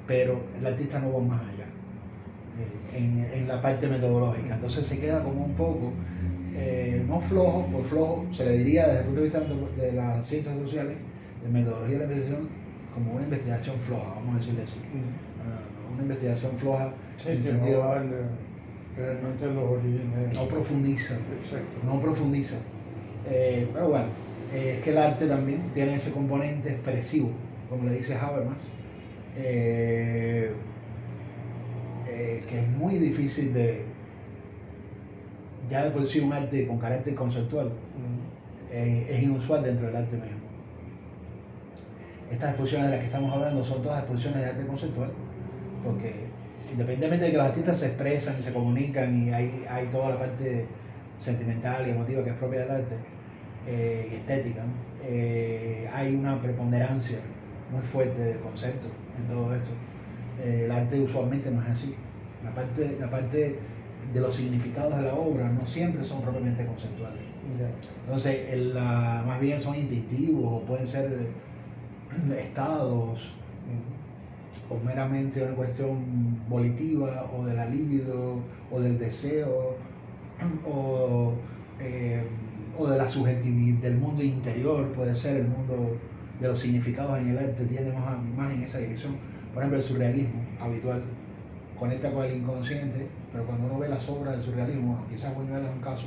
Pero el artista no va más allá en la parte metodológica. Entonces se queda como un poco, no flojo, por flojo se le diría desde el punto de vista de las ciencias sociales, de metodología de la investigación, como una investigación floja, vamos a decirle así. Una investigación floja Sí, en el que sentido... no vale realmente los orígenes. No profundiza. Exacto. No profundiza. Pero bueno, es que el arte también tiene ese componente expresivo, como le dice Habermas, que es muy difícil ya de por sí un arte con carácter conceptual, es inusual dentro del arte mismo. Estas exposiciones de las que estamos hablando son todas exposiciones de arte conceptual, porque independientemente de que los artistas se expresan y se comunican y hay toda la parte sentimental y emotiva que es propia del arte y estética, ¿no? Hay una preponderancia muy fuerte del concepto en todo esto. El arte usualmente no es así. La parte de los significados de la obra no siempre son propiamente conceptuales. Entonces, más bien son instintivos o pueden ser estados o meramente una cuestión volitiva o de la libido o del deseo o de la subjetividad del mundo interior, puede ser el mundo de los significados en el arte, tiende más en esa dirección. Por ejemplo, el surrealismo habitual conecta con el inconsciente, pero cuando uno ve las obras del surrealismo, bueno, quizás Buñuel es un caso,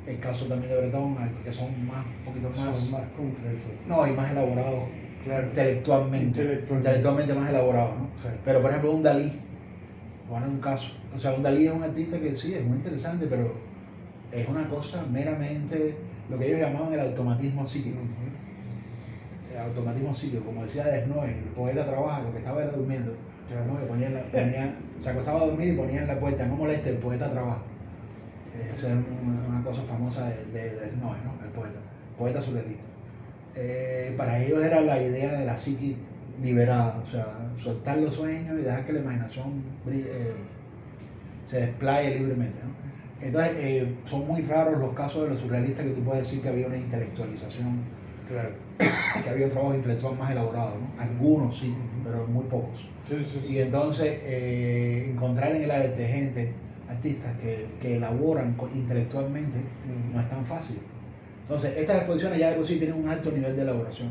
el caso también de Breton, que son un poquito más... Son más concretos. No, y más elaborados. Claro. Intelectualmente más elaborados, ¿no? Sí. Pero por ejemplo un Dalí, bueno, un caso, o sea, un Dalí es un artista que sí, es muy interesante, pero es una cosa meramente lo que ellos llamaban el automatismo psíquico. El automatismo psíquico, como decía Desnoy, el poeta trabaja, lo que estaba era durmiendo, Claro. ¿no? Se acostaba a dormir y ponía en la puerta, no moleste, el poeta trabaja. Esa es una cosa famosa de Desnoy, ¿no? El poeta surrealista. Para ellos era la idea de la psique liberada, o sea, soltar los sueños y dejar que la imaginación se desplaye libremente, ¿no? Entonces, son muy raros los casos de los surrealistas que tú puedes decir que había una intelectualización, Claro. que había un trabajo intelectual más elaborado, ¿no? Algunos sí, pero muy pocos. Sí. Y entonces, encontrar en el arte gente, artistas que elaboran intelectualmente, no es tan fácil. Entonces, estas exposiciones ya de por sí tienen un alto nivel de elaboración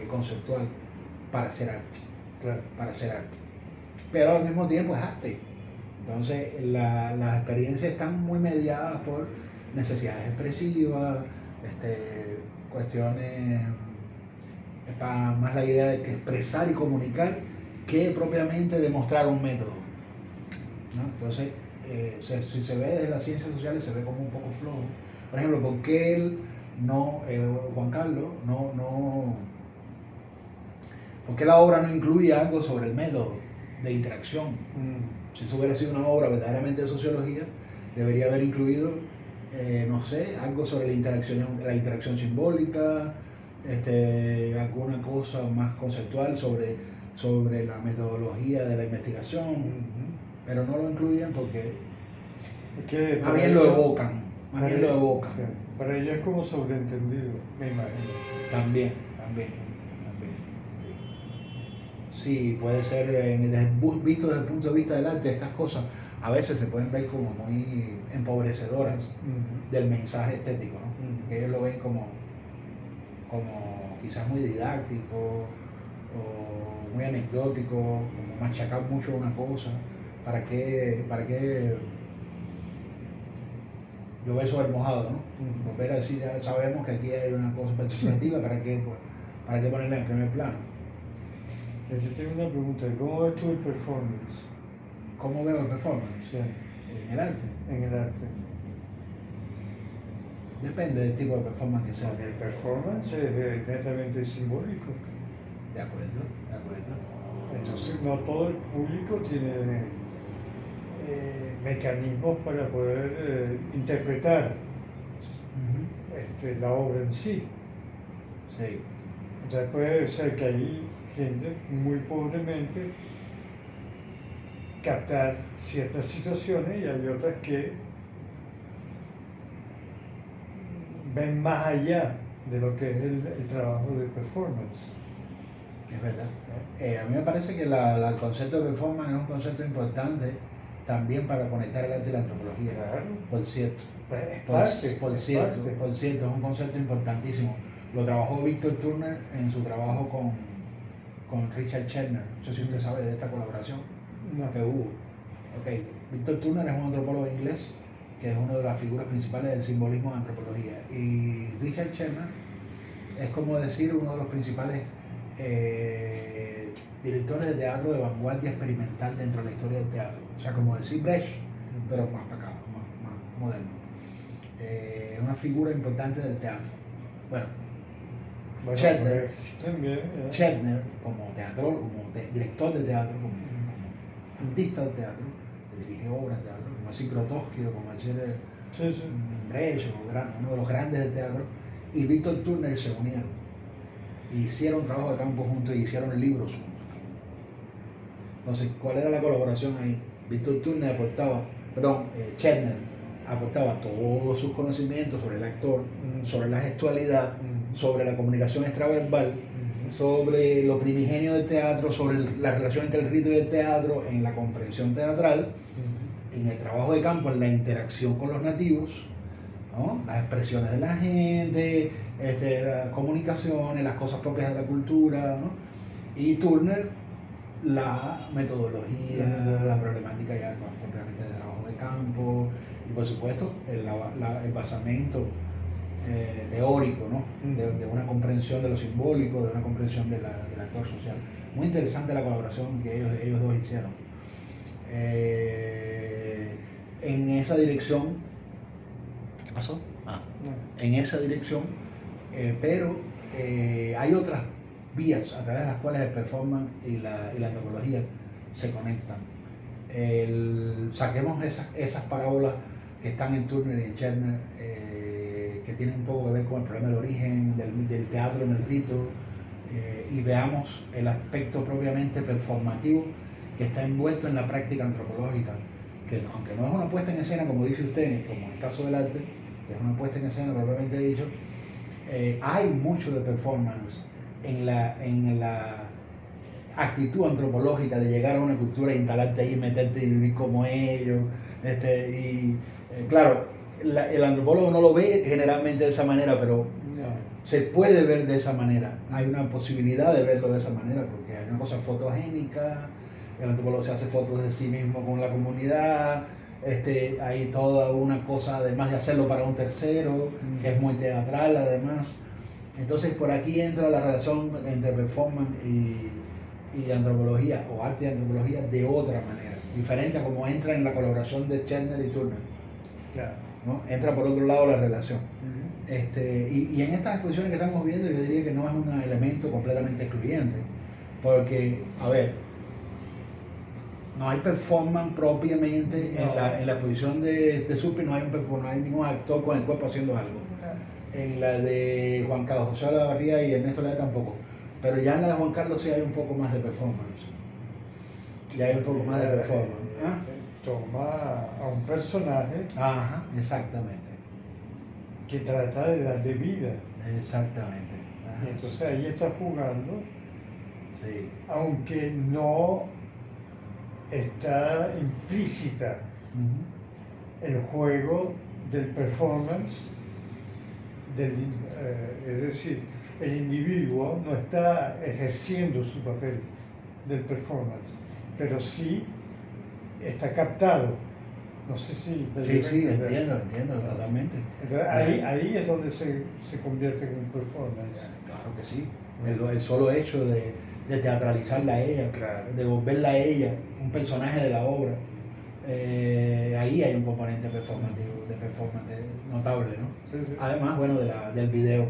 conceptual para hacer arte. Claro. Para hacer arte. Pero al mismo tiempo es arte. Entonces, las experiencias están muy mediadas por necesidades expresivas, cuestiones, para más la idea de que expresar y comunicar que propiamente demostrar un método, ¿no? Entonces, si se ve desde las ciencias sociales, se ve como un poco flojo. Por ejemplo, ¿por qué él no, Juan Carlos, por qué la obra no incluye algo sobre el método de interacción? Si eso hubiera sido una obra verdaderamente de sociología, debería haber incluido, no sé, algo sobre la interacción simbólica, alguna cosa más conceptual sobre la metodología de la investigación, pero no lo incluyen porque es que más bien lo evocan. Sí. Para ellos es como sobreentendido, me imagino. También. Sí, puede ser, visto desde el punto de vista del arte, estas cosas a veces se pueden ver como muy empobrecedoras del mensaje estético, ¿no? Que ellos lo ven como quizás muy didáctico o muy anecdótico, como machacar mucho una cosa. ¿Para qué llover sobre mojado, ¿no? Volver a decir, ya sabemos que aquí hay una cosa participativa, ¿para qué ponerla en primer plano? Yo tengo una pregunta, ¿cómo ves tú el performance? ¿Cómo veo el performance? Sí. En el arte. En el arte. Depende del tipo de performance que sea. Porque el performance es netamente simbólico. De acuerdo. Entonces no todo el público tiene mecanismos para poder interpretar la obra en sí. Sí. Entonces puede ser que hay gente muy pobremente captar ciertas situaciones y hay otras que ven más allá de lo que es el trabajo de performance. Es verdad. A mí me parece que el concepto de performance es un concepto importante también para conectar el arte y la antropología. Claro. Por cierto. Por cierto, es un concepto importantísimo. Lo trabajó Víctor Turner en su trabajo con Richard Chetner. No sé si usted sabe de esta colaboración que hubo. Víctor Turner es un antropólogo inglés que es una de las figuras principales del simbolismo de antropología. Y Richard Chetner es como decir uno de los principales directores de teatro de vanguardia experimental dentro de la historia del teatro. O sea, como decir Brecht, pero más para acá, más moderno. Es una figura importante del teatro. Bueno, Chetner, como director de teatro, como artista de teatro, que dirige obras de teatro, como decir Grotowski, como decir Brecht, uno de los grandes del teatro, y Víctor Turner se unieron. Hicieron trabajo de campo juntos y hicieron libros juntos. Entonces, ¿cuál era la colaboración ahí? Víctor Turner Chetner aportaba todos sus conocimientos sobre el actor, sobre la gestualidad, sobre la comunicación extraverbal, sobre lo primigenio del teatro, sobre la relación entre el rito y el teatro, en la comprensión teatral, en el trabajo de campo, en la interacción con los nativos, ¿no? Las expresiones de la gente, las comunicaciones, las cosas propias de la cultura, ¿no? Y Turner, la metodología, la problemática ya propiamente de trabajo de campo y por supuesto el basamento teórico, ¿no? De una comprensión de lo simbólico, de una comprensión del actor social. Muy interesante la colaboración que ellos dos hicieron. En esa dirección, ¿qué pasó? En esa dirección, pero hay otras vías a través de las cuales el performance y la antropología se conectan. Saquemos esas parábolas que están en Turner y en Chetner, que tienen un poco que ver con el problema del origen del teatro en el rito, y veamos el aspecto propiamente performativo que está envuelto en la práctica antropológica, que aunque no es una puesta en escena, como dice usted, como en el caso del arte, que es una puesta en escena propiamente dicho, hay mucho de performance en la actitud antropológica de llegar a una cultura e instalarte ahí, meterte y vivir como ellos. Claro, el antropólogo no lo ve generalmente de esa manera, pero se puede ver de esa manera. Hay una posibilidad de verlo de esa manera, porque hay una cosa fotogénica, el antropólogo se hace fotos de sí mismo con la comunidad, hay toda una cosa, además de hacerlo para un tercero, que es muy teatral además. Entonces por aquí entra la relación entre performance y antropología, o arte y antropología, de otra manera, diferente a como entra en la colaboración de Scherner y Turner. Claro. ¿No? Entra por otro lado la relación. Y en estas exposiciones que estamos viendo, yo diría que no es un elemento completamente excluyente, porque, a ver, no hay performance propiamente No. en la exposición de Supi, no hay ningún actor con el cuerpo haciendo algo. En la de Juan Carlos José Olavarría y Ernesto Lea tampoco. Pero ya en la de Juan Carlos sí hay un poco más de performance. Ya hay un poco más de performance. ¿Ah? Toma a un personaje. Ajá, exactamente. Que trata de darle vida. Exactamente. Y entonces ahí está jugando, sí. Aunque no está implícita el juego del performance, es decir, el individuo no está ejerciendo su papel del performance, pero sí está captado. No sé si... Sí, entiendo totalmente. Entonces, ahí es donde se convierte en un performance. Claro que sí. El solo hecho de teatralizarla a ella, claro, de volverla a ella un personaje de la obra, ahí hay un componente performativo, de performance notable, ¿no? Sí. Además, bueno, del video,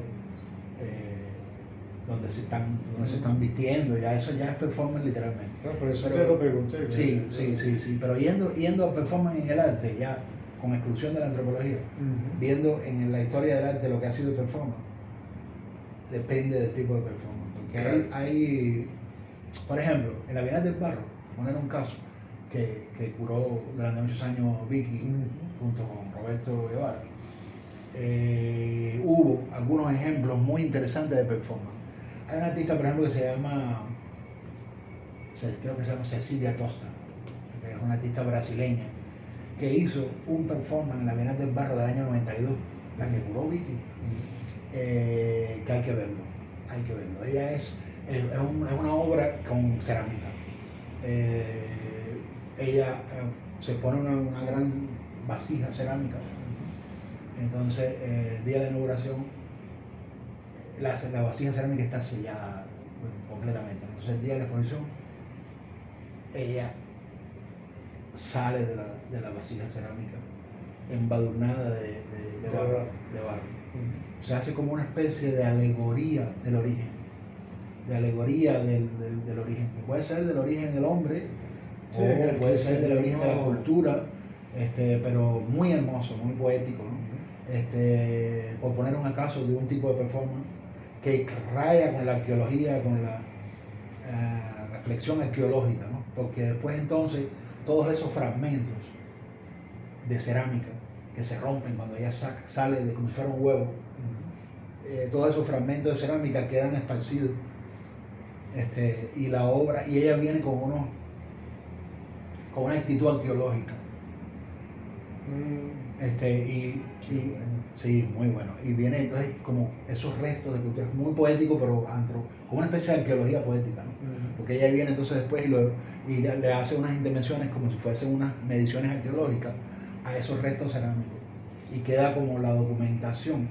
donde se están vistiendo, ya eso ya es performance literalmente. No, por eso te lo pregunté. Sí, pero yendo a performance en el arte, ya con exclusión de la antropología, viendo en la historia del arte lo que ha sido performance, depende del tipo de performance, porque claro, hay, por ejemplo, en la Bienal del Barro, poner un caso que curó durante muchos años Vicky, junto con Roberto Guevara, hubo algunos ejemplos muy interesantes de performance. Hay una artista, por ejemplo, que creo que se llama Cecilia Tosta, que es una artista brasileña, que hizo un performance en la Bienal del Barro del año 92, la que curó Vicky, que hay que verlo. Ella es una obra con cerámica. Ella se pone una gran vasija cerámica. Entonces, el día de la inauguración, la vasija cerámica está sellada completamente. Entonces, el día de la exposición, ella sale de la vasija cerámica embadurnada de barro. Se hace como una especie de alegoría del origen. Del origen. Que puede ser del origen del hombre, sí, o puede ser del origen de la cultura, pero muy hermoso, muy poético, ¿no? Por poner un caso de un tipo de performance que raya con la arqueología, con la reflexión arqueológica, ¿no? Porque después entonces todos esos fragmentos de cerámica que se rompen cuando ella sale de como si fuera un huevo, todos esos fragmentos de cerámica quedan esparcidos, y la obra, y ella viene con una actitud arqueológica, sí, muy bueno, y viene entonces como esos restos de cultura, muy poético, pero como una especie de arqueología poética, ¿no? Porque ella viene entonces después y le hace unas intervenciones como si fuesen unas mediciones arqueológicas a esos restos cerámicos, y queda como la documentación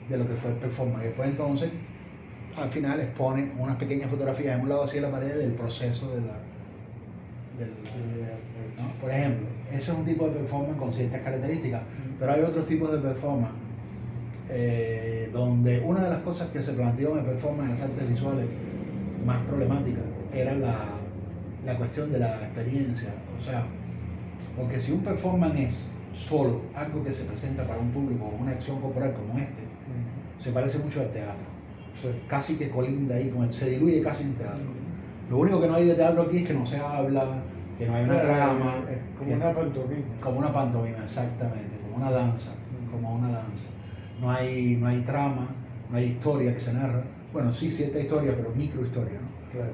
de lo que fue el performance. Y después entonces al final expone unas pequeñas fotografías en un lado así de la pared del proceso ¿no? Por ejemplo, ese es un tipo de performance con ciertas características, pero hay otros tipos de performance donde una de las cosas que se planteó en el performance en las artes visuales más problemática era la cuestión de la experiencia. O sea, porque si un performance es solo algo que se presenta para un público, una acción corporal como se parece mucho al teatro. Sí. Casi que colinda ahí, se diluye casi en teatro. Lo único que no hay de teatro aquí es que no se habla, que no hay una trama. Como una pantomima. Como una pantomima, exactamente, como una danza, como una danza. No hay trama, no hay historia que se narra. Bueno, sí, cierta historia, pero microhistoria, ¿no? Claro.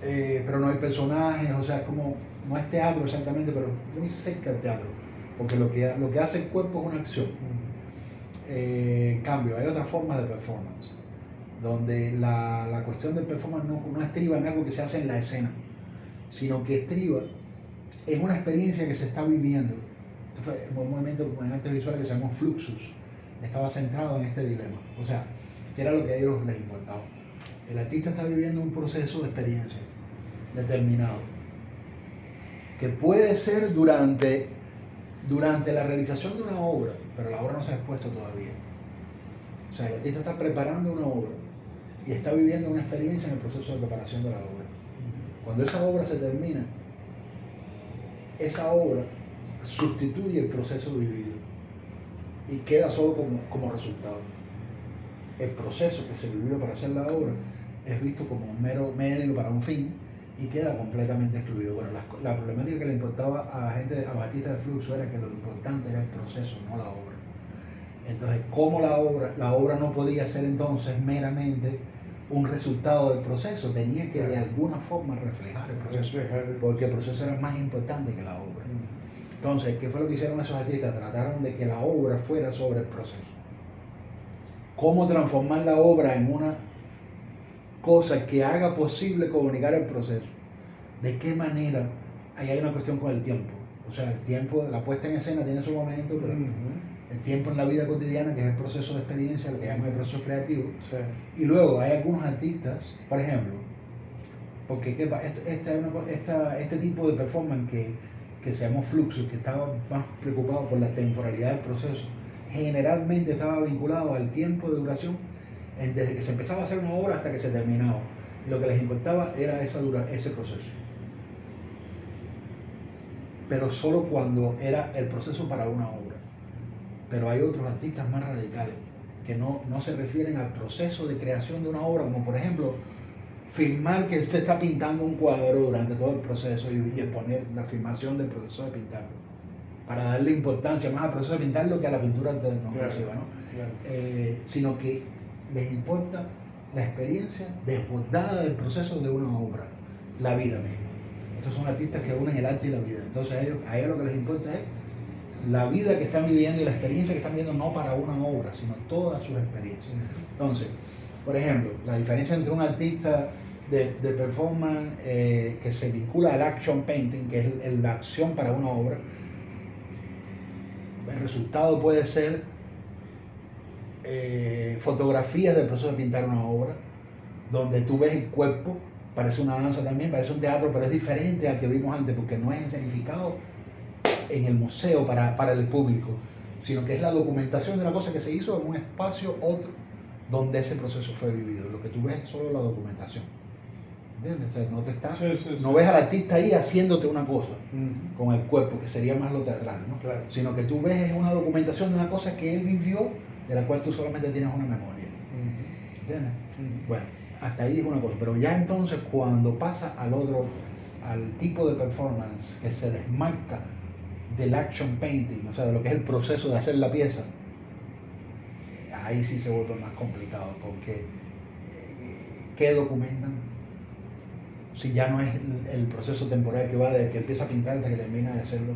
Pero no hay personajes, o sea, como, no es teatro exactamente, pero muy cerca del teatro, porque lo que hace el cuerpo es una acción. Cambio, hay otras formas de performance, donde la cuestión del performance no estriba en algo que se hace en la escena, sino que estriba en una experiencia que se está viviendo. Este fue un movimiento en artes visuales que se llamó Fluxus, estaba centrado en este dilema, o sea, que era lo que a ellos les importaba. El artista está viviendo un proceso de experiencia determinado, que puede ser durante la realización de una obra, pero la obra no se ha expuesto todavía. O sea, el artista está preparando una obra y está viviendo una experiencia en el proceso de preparación de la obra. Cuando esa obra se termina, esa obra sustituye el proceso vivido y queda solo como resultado. El proceso que se vivió para hacer la obra es visto como un mero medio para un fin y queda completamente excluido. Bueno, la problemática que le importaba a los artistas de Fluxo era que lo importante era el proceso, no la obra. Entonces, como la obra no podía ser entonces meramente un resultado del proceso, tenía que de alguna forma reflejar el proceso, porque el proceso era más importante que la obra. Entonces, ¿qué fue lo que hicieron esos artistas? Trataron de que la obra fuera sobre el proceso. ¿Cómo transformar la obra en una cosa que haga posible comunicar el proceso? ¿De qué manera? Ahí hay una cuestión con el tiempo. O sea, el tiempo, la puesta en escena tiene su momento, pero el tiempo en la vida cotidiana, que es el proceso de experiencia, lo que llaman el proceso creativo. Sí. Y luego hay algunos artistas, por ejemplo, porque este tipo de performance que se llamó Fluxus, que estaba más preocupado por la temporalidad del proceso, generalmente estaba vinculado al tiempo de duración desde que se empezaba a hacer una obra hasta que se terminaba. Y lo que les importaba era ese proceso. Pero solo cuando era el proceso para una obra. Pero hay otros artistas más radicales que no se refieren al proceso de creación de una obra, como por ejemplo filmar que usted está pintando un cuadro durante todo el proceso y exponer la filmación del proceso de pintarlo, para darle importancia más al proceso de pintarlo que a la pintura conclusiva, ¿no? Claro. Sino que les importa la experiencia desbordada del proceso de una obra, la vida misma. Estos son artistas que unen el arte y la vida. Entonces a ellos lo que les importa es la vida que están viviendo y la experiencia que están viviendo, no para una obra, sino todas sus experiencias. Entonces, por ejemplo, la diferencia entre un artista de performance que se vincula al action painting, que es la acción para una obra, el resultado puede ser fotografías del proceso de pintar una obra, donde tú ves el cuerpo, parece una danza también, parece un teatro, pero es diferente al que vimos antes, porque no es escenificado en el museo para el público, sino que es la documentación de la cosa que se hizo en un espacio otro donde ese proceso fue vivido. Lo que tú ves es solo la documentación, ¿entiendes? O sea, no ves al artista ahí haciéndote una cosa con el cuerpo, que sería más lo teatral, ¿no? Claro. Sino que tú ves una documentación de una cosa que él vivió, de la cual tú solamente tienes una memoria, ¿entiendes? Bueno, hasta ahí es una cosa, pero ya entonces cuando pasa al tipo de performance que se desmarca del action painting, o sea, de lo que es el proceso de hacer la pieza, ahí sí se vuelve más complicado, porque ¿qué documentan? Si ya no es el proceso temporal que va desde que empieza a pintar hasta que termina de hacerlo.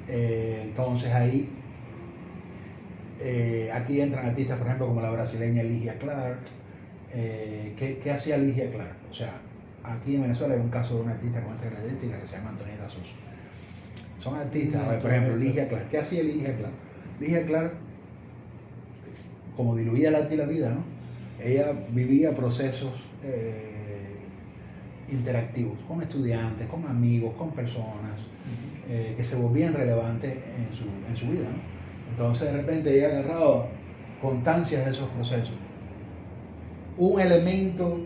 Entonces ahí, aquí entran artistas, por ejemplo, como la brasileña Ligia Clark. ¿Qué hacía Ligia Clark? O sea, aquí en Venezuela hay un caso de una artista con esta característica que se llama Antonieta Sosa. Son artistas, por ejemplo, Ligia Clark. ¿Qué hacía Ligia Clark? Ligia Clark, como diluía el arte y la vida, ¿no? Ella vivía procesos interactivos con estudiantes, con amigos, con personas que se volvían relevantes en su vida, ¿no? Entonces de repente ella agarraba constancias de esos procesos. Un elemento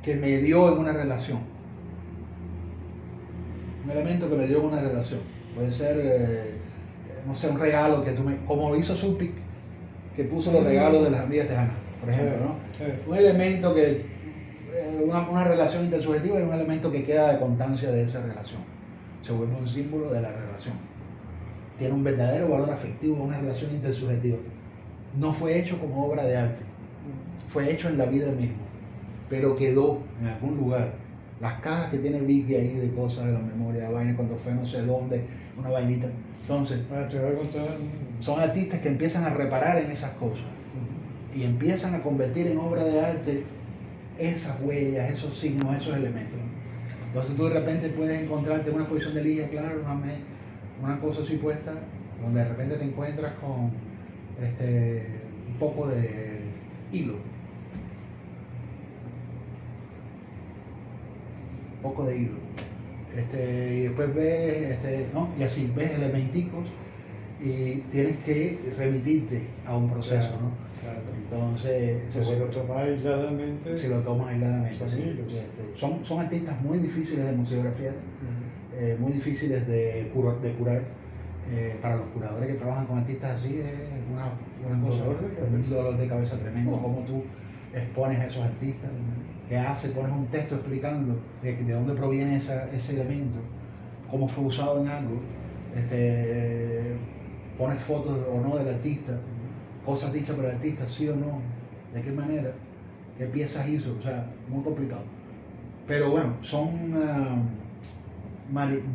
que me dio en una relación. Un elemento que me dio en una relación. Puede ser, no sé, un regalo que como lo hizo Supik, que puso los regalos de las amigas tejanas, por ejemplo, ¿no? Sí. Un elemento que una relación intersubjetiva es un elemento que queda de constancia de esa relación. Se vuelve un símbolo de la relación. Tiene un verdadero valor afectivo, una relación intersubjetiva. No fue hecho como obra de arte, fue hecho en la vida misma, pero quedó en algún lugar. Las cajas que tiene Vicky ahí de cosas de la memoria, de vaina, cuando fue no sé dónde, una vainita. Entonces, te voy a contar. son artistas que empiezan a reparar en esas cosas y empiezan a convertir en obra de arte esas huellas, esos signos, esos elementos. Entonces tú de repente puedes encontrarte en una exposición de Ligia, claro, una cosa así puesta, donde de repente te encuentras con un poco de hilo. Un poco de hilo. Y después ves, ¿no? Y así, ves elementicos y tienes que remitirte a un proceso, Claro, ¿no? claro. Entonces, Si lo tomas aisladamente. Si lo tomas aisladamente, son sí. hilos. Son artistas muy difíciles de museografiar, muy difíciles de curar. Para los curadores que trabajan con artistas así es una cosa, un dolor de cabeza tremendo. Cómo tú expones a esos artistas, qué haces, pones un texto explicando de dónde proviene ese elemento, cómo fue usado en algo, pones fotos o no del artista, cosas dichas por el artista, sí o no, de qué manera, qué piezas hizo, o sea, muy complicado. Pero bueno, son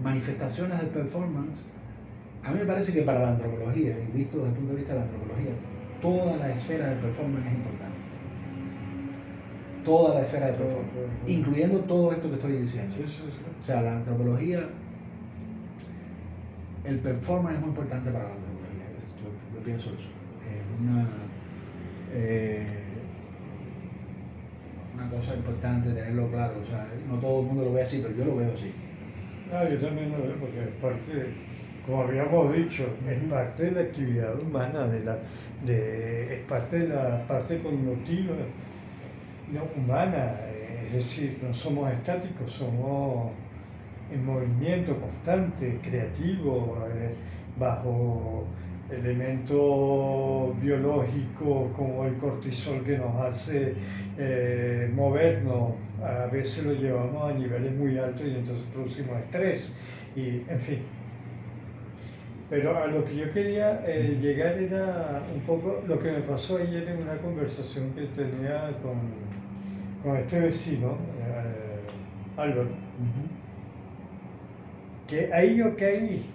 manifestaciones de performance. A mí me parece que para la antropología, y visto desde el punto de vista de la antropología, toda la esfera de performance es importante. Toda la esfera de performance, incluyendo todo esto que estoy diciendo. Sí. O sea, la antropología, el performance es muy importante para la antropología. Yo pienso eso. Es una cosa importante tenerlo claro. O sea, no todo el mundo lo ve así, pero yo lo veo así. Yo también lo veo porque es parte, como habíamos dicho, es parte de la actividad humana, es parte de la parte cognitiva humana, es decir, no somos estáticos, somos en movimiento constante, creativo, bajo elementos biológicos como el cortisol que nos hace movernos, a veces lo llevamos a niveles muy altos y entonces producimos estrés, y en fin. Pero a lo que yo quería llegar era un poco lo que me pasó ayer en una conversación que tenía con este vecino, Álvaro, que ahí yo caí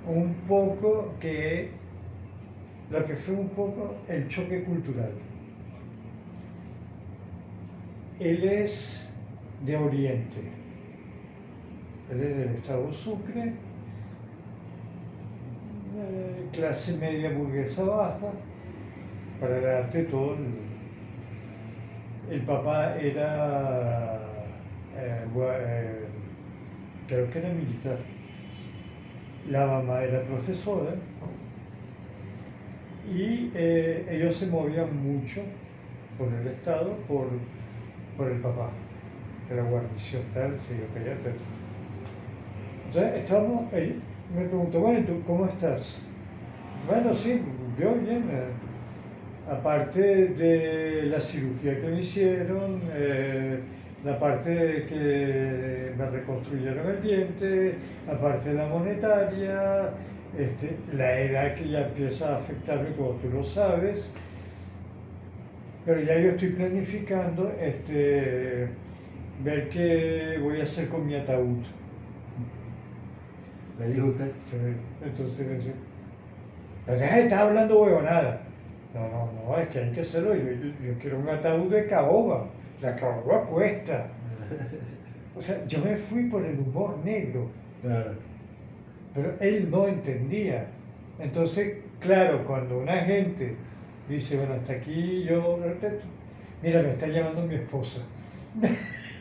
un poco lo que fue un poco el choque cultural. Él es de Oriente, él es del estado Sucre, clase media burguesa baja, para darte todo el papá era, creo que era militar, la mamá era profesora, y ellos se movían mucho por el estado, por el papá, de la guarnición tal, se yo quería tal. Entonces me preguntó, bueno, ¿tú cómo estás? Bueno, sí, yo bien. Aparte de la cirugía que me hicieron, la parte de que me reconstruyeron el diente, aparte de la monetaria, la edad que ya empieza a afectarme, como tú lo sabes, pero ya yo estoy planificando ver qué voy a hacer con mi ataúd. ¿Le dijo usted? Sí, entonces me dice, pero ya está hablando huevonada. No, es que hay que hacerlo. Yo quiero un ataúd de caoba. La caoba cuesta. O sea, yo me fui por el humor negro. Claro. Pero él no entendía. Entonces, claro, cuando una gente dice, bueno, hasta aquí yo, mira, me está llamando mi esposa.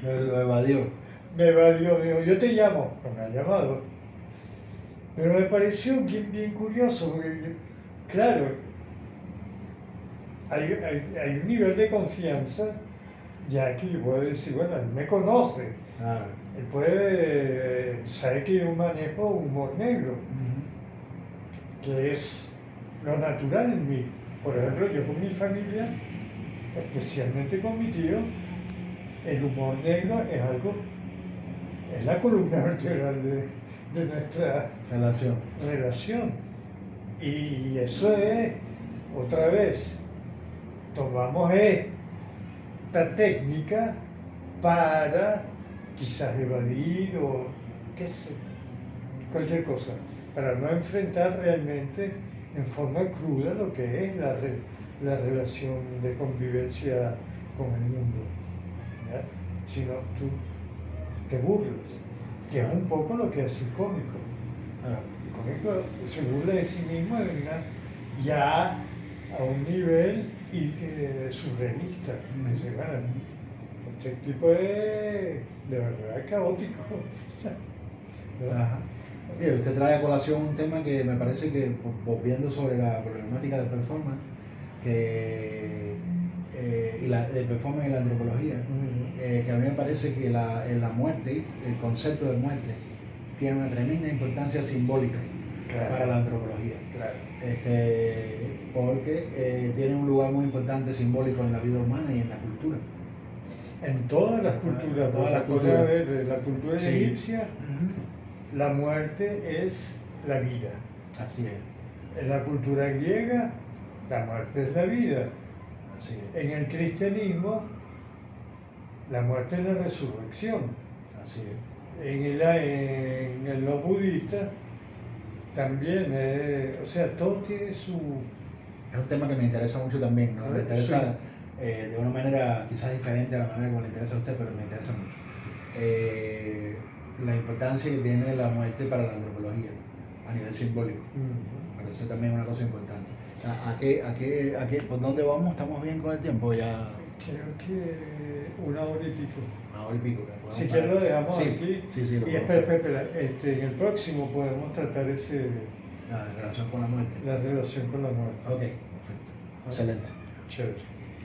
Lo evadió. Me evadió, me dijo, yo te llamo. No me ha llamado. Pero me pareció bien curioso, porque, claro, hay un nivel de confianza ya que yo puedo decir, bueno, él me conoce, él sabe que yo manejo humor negro, que es lo natural en mí. Por ejemplo, yo con mi familia, especialmente con mi tío, el humor negro es algo, es la columna vertebral de nuestra relación. Y eso es, otra vez, tomamos esta técnica para quizás evadir o qué sé, cualquier cosa, para no enfrentar realmente en forma cruda lo que es la relación de convivencia con el mundo, ¿ya? Sino tú te burlas, que es un poco lo que hace el cómico. El cómico se burla de sí mismo ya a un nivel surrealista. Dice, bueno, este tipo es de verdad caótico. ¿No? Ajá. Bien, usted trae a colación un tema que me parece que, volviendo sobre la problemática de performance, y de performance y la antropología, que a mí me parece que la muerte, el concepto de muerte, tiene una tremenda importancia simbólica para la antropología. Claro. Porque tiene un lugar muy importante simbólico en la vida humana y en la cultura. En todas las culturas, la cultura sí. egipcia, la muerte es la vida. Así es. En la cultura griega, la muerte es la vida. Así es. En el cristianismo, la muerte es la resurrección. Así es. En los budistas también, o sea, todo tiene su... Es un tema que me interesa mucho también, ¿no? Me interesa sí. De una manera quizás diferente a la manera como le interesa a usted, pero me interesa mucho. La importancia que tiene la muerte para la antropología a nivel simbólico. Me parece también una cosa importante. ¿Por dónde vamos? ¿Estamos bien con el tiempo? Ya... Creo que 1 hora y pico. 1 hora y pico. Si quieres lo dejamos sí, aquí. Sí, lo y espera. En el próximo podemos tratar la relación con la muerte. La relación con la muerte. Ok, perfecto. Excelente. Chévere.